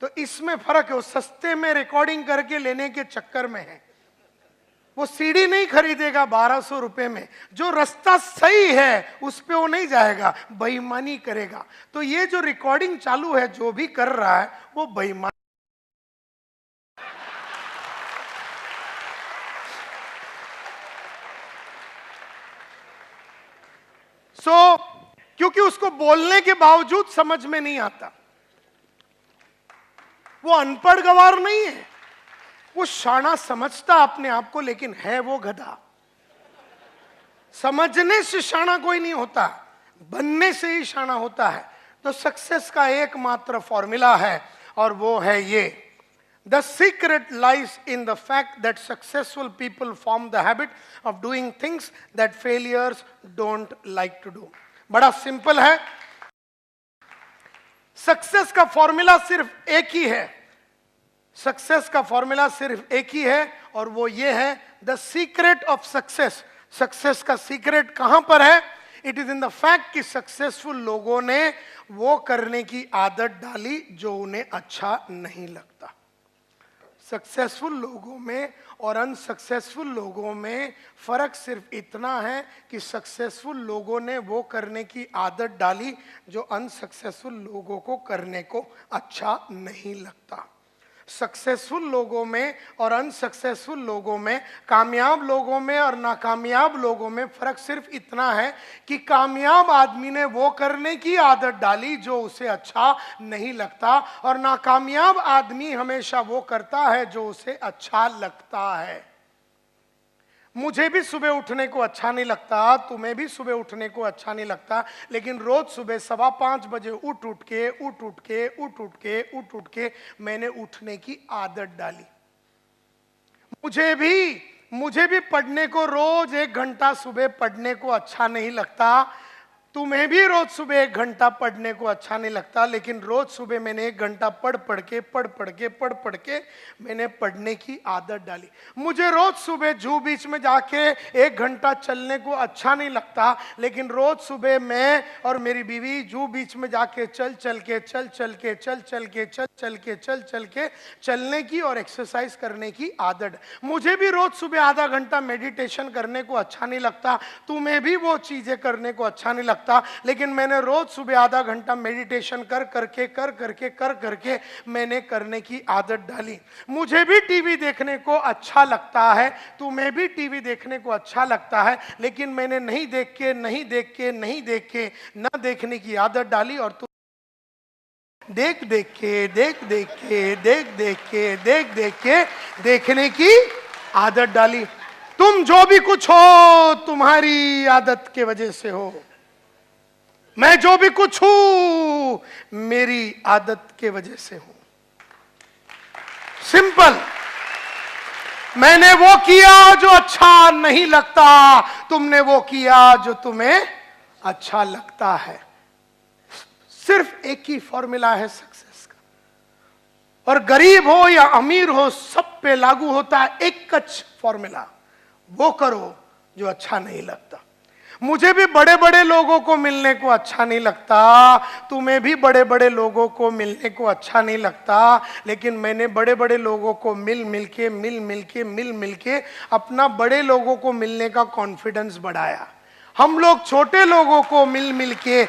तो इसमें फर्क है। वो सस्ते में रिकॉर्डिंग करके लेने के चक्कर में है। वो सीडी नहीं खरीदेगा 1200 रुपए में, जो रास्ता सही है उस पे वो नहीं जाएगा, बेईमानी करेगा। तो ये जो रिकॉर्डिंग चालू है, जो भी कर रहा है वो बेईमान। क्योंकि उसको बोलने के बावजूद समझ में नहीं आता। वो अनपढ़ गवार नहीं है, वो शाना समझता अपने आप को, लेकिन है वो गधा। समझने से शाना कोई नहीं होता, बनने से ही शाना होता है। तो सक्सेस का एकमात्र फॉर्मूला है और वो है ये: The secret lies in the fact that successful people form the habit of doing things that failures don't like to do. बड़ा सिंपल है। सक्सेस का फॉर्मूला सिर्फ एक ही है। सक्सेस का फॉर्मूला सिर्फ एक ही है और वो ये है: the secret of success. Success का सीक्रेट कहां पर है? It is in the fact कि सक्सेसफुल लोगों ने वो करने की आदत डाली जो उन्हें अच्छा नहीं लगता। सक्सेसफुल लोगों में और अनसक्सेसफुल लोगों में फर्क सिर्फ इतना है कि सक्सेसफुल लोगों ने वो करने की आदत डाली जो अनसक्सेसफुल लोगों को करने को अच्छा नहीं लगता। सक्सेसफुल लोगों में और अनसक्सेसफुल लोगों में, कामयाब लोगों में और नाकामयाब लोगों में फर्क सिर्फ इतना है कि कामयाब आदमी ने वो करने की आदत डाली जो उसे अच्छा नहीं लगता और नाकामयाब आदमी हमेशा वो करता है जो उसे अच्छा लगता है। मुझे भी सुबह उठने को अच्छा नहीं लगता, तुम्हें भी सुबह उठने को अच्छा नहीं लगता, लेकिन रोज सुबह 5:15 बजे उठ के मैंने उठने की आदत डाली। मुझे भी पढ़ने को रोज 1 घंटा सुबह पढ़ने को अच्छा नहीं लगता, तुम्हें भी रोज सुबह 1 घंटा पढ़ने को अच्छा नहीं लगता, लेकिन रोज सुबह मैंने 1 घंटा पढ़ पढ़ के मैंने पढ़ने की आदत डाली। मुझे रोज सुबह जू बीच में जाके 1 घंटा चलने को अच्छा नहीं लगता, लेकिन रोज सुबह मैं और मेरी बीवी जू बीच में जाके चल के चलने की और एक्सरसाइज करने की आदत। मुझे भी रोज सुबह आधा घंटा मेडिटेशन करने को अच्छा नहीं लगता, तुम्हें भी वो चीजें करने को अच्छा नहीं लगता, लेकिन मैंने रोज सुबह आधा घंटा मेडिटेशन कर करके मैंने करने की आदत डाली। मुझे भी टीवी देखने को अच्छा लगता है, तुम्हें भी टीवी देखने को अच्छा लगता है, लेकिन मैंने नहीं देख के ना देखने की आदत डाली और तुम देख के देखने की आदत डाली। तुम जो भी कुछ हो तुम्हारी आदत के वजह से हो, मैं जो भी कुछ हूं मेरी आदत के वजह से हूं। सिंपल। मैंने वो किया जो अच्छा नहीं लगता, तुमने वो किया जो तुम्हें अच्छा लगता है। सिर्फ एक ही फॉर्मूला है सक्सेस का, और गरीब हो या अमीर हो सब पे लागू होता है एक कच फॉर्मूला: वो करो जो अच्छा नहीं लगता। मुझे भी बड़े बड़े लोगों को मिलने को अच्छा नहीं लगता, तुम्हें भी बड़े बड़े लोगों को मिलने को अच्छा नहीं लगता, लेकिन मैंने बड़े बड़े लोगों को मिल के अपना बड़े लोगों को मिलने का कॉन्फिडेंस बढ़ाया। हम लोग छोटे लोगों को मिल के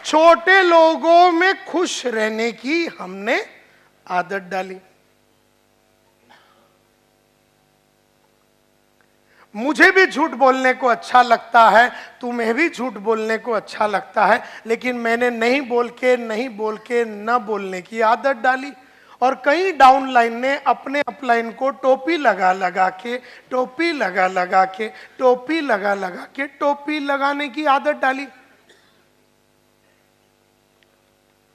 छोटे लोगों में खुश रहने की हमने आदत डाली। मुझे भी झूठ बोलने को अच्छा लगता है, तुम्हें भी झूठ बोलने को अच्छा लगता है, लेकिन मैंने नहीं बोल के न बोलने की आदत डाली। और कई डाउनलाइन ने अपने अपलाइन को टोपी लगा के टोपी लगाने की आदत डाली।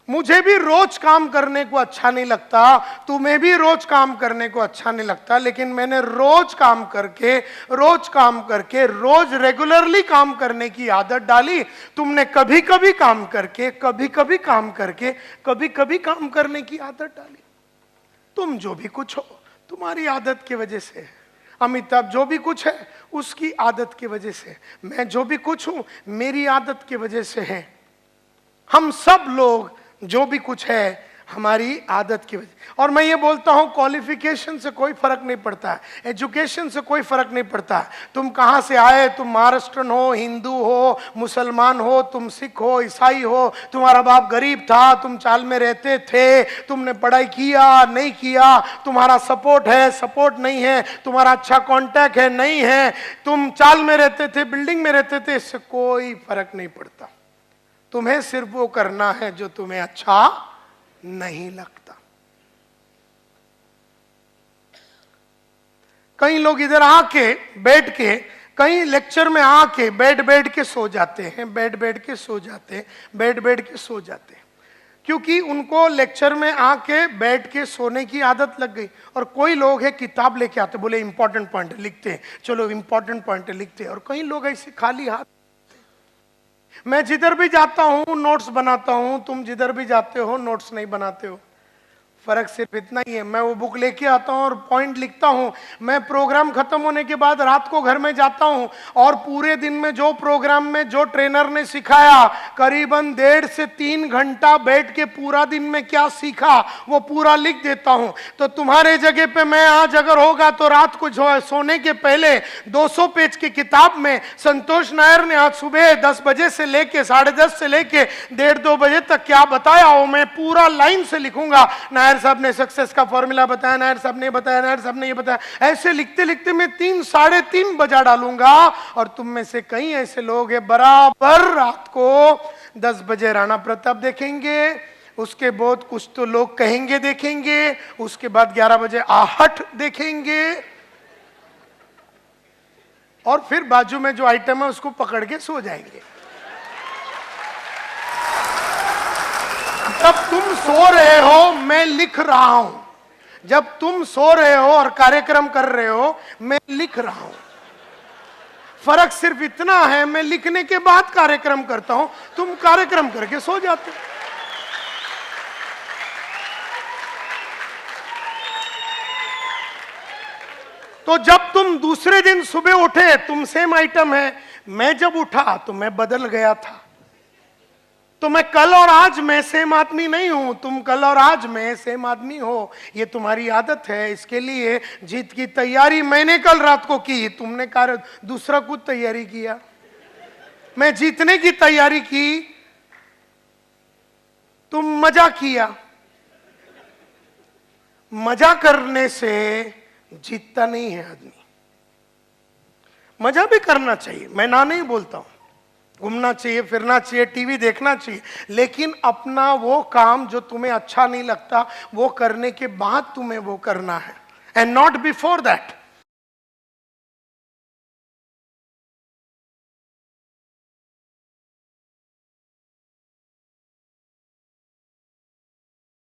मुझे भी रोज काम करने को अच्छा नहीं लगता, तुम्हें भी रोज काम करने को अच्छा नहीं लगता, लेकिन मैंने रोज काम करके रोज रेगुलरली काम करने की आदत डाली। तुमने कभी कभी काम करके कभी कभी काम करने की आदत डाली। तुम जो भी कुछ हो तुम्हारी आदत की वजह से, अमिताभ जो भी कुछ है उसकी आदत की वजह से, मैं जो भी कुछ हूं मेरी आदत की वजह से है। हम सब लोग जो भी कुछ है हमारी आदत की वजह। और मैं ये बोलता हूं क्वालिफिकेशन से कोई फर्क नहीं पड़ता है, एजुकेशन से कोई फर्क नहीं पड़ता है। तुम कहां से आए, तुम महाराष्ट्रन हो, हिंदू हो, मुसलमान हो, तुम सिख हो, ईसाई हो, तुम्हारा बाप गरीब था, तुम चाल में रहते थे, तुमने पढ़ाई किया नहीं किया, तुम्हारा सपोर्ट है सपोर्ट नहीं है, तुम्हारा अच्छा कांटेक्ट है नहीं है, तुम चाल में रहते थे बिल्डिंग में रहते थे, इससे कोई फर्क नहीं पड़ता। तुम्हें सिर्फ वो करना है जो तुम्हें अच्छा नहीं लगता। कई लोग इधर आके बैठ के, कई लेक्चर में आके बैठ के सो जाते हैं, बैठ के सो जाते हैं, क्योंकि उनको लेक्चर में आके बैठ के सोने की आदत लग गई। और कोई लोग है किताब लेके आते, बोले इंपॉर्टेंट पॉइंट लिखते हैं, चलो इंपॉर्टेंट पॉइंट लिखते हैं। और कई लोग ऐसे खाली हाथ, मैं जिधर भी जाता हूं नोट्स बनाता हूं, तुम जिधर भी जाते हो नोट्स नहीं बनाते हो। फर्क सिर्फ इतना ही है, मैं वो बुक लेके आता हूं और पॉइंट लिखता हूं। मैं प्रोग्राम खत्म होने के बाद रात को घर में जाता हूं और पूरे दिन में जो प्रोग्राम में जो ट्रेनर ने सिखाया, करीबन 1.5 से 3 घंटा बैठ के पूरा दिन में क्या सीखा वो पूरा लिख देता हूं। तो तुम्हारे जगह पे मैं आज अगर होगा तो रात को सोने के पहले 200 पेज की किताब में संतोष नायर ने आज सुबह 10 बजे से लेके 10:30 से लेके 1:30-2 बजे तक क्या बताया वो मैं पूरा लाइन से लिखूंगा। नायर साहब ने सक्सेस का फॉर्मूला बताया, नायर साहब ने बताया, नायर साहब ने ये बताया। ऐसे लिखते लिखते मैं 3-3:30 बजा डालूंगा। और तुम में से कई ऐसे लोग हैं बराबर रात को 10 बजे राणा प्रताप देखेंगे, उसके बाद कुछ तो लोग कहेंगे देखेंगे, उसके बाद 11 बजे आहट देखेंगे, और फिर बाजू में जो आइटम है उसको पकड़ के सो जाएंगे। जब तुम सो रहे हो मैं लिख रहा हूं, जब तुम सो रहे हो और कार्यक्रम कर रहे हो मैं लिख रहा हूं। फर्क सिर्फ इतना है, मैं लिखने के बाद कार्यक्रम करता हूं, तुम कार्यक्रम करके सो जाते हो। तो जब तुम दूसरे दिन सुबह उठे, तुम सेम आइटम है, मैं जब उठा तो मैं बदल गया था। तो मैं कल और आज में सेम आदमी नहीं हूं, तुम कल और आज में सेम आदमी हो। ये तुम्हारी आदत है। इसके लिए जीत की तैयारी मैंने कल रात को की, तुमने दूसरा कुछ तैयारी किया। मैं जीतने की तैयारी की, तुम मजा किया। मजा करने से जीतता नहीं है आदमी। मजा भी करना चाहिए, मैं ना नहीं बोलता हूं, घूमना चाहिए, फिरना चाहिए, टीवी देखना चाहिए, लेकिन अपना वो काम जो तुम्हें अच्छा नहीं लगता वो करने के बाद तुम्हें वो करना है, एंड नॉट बिफोर दैट।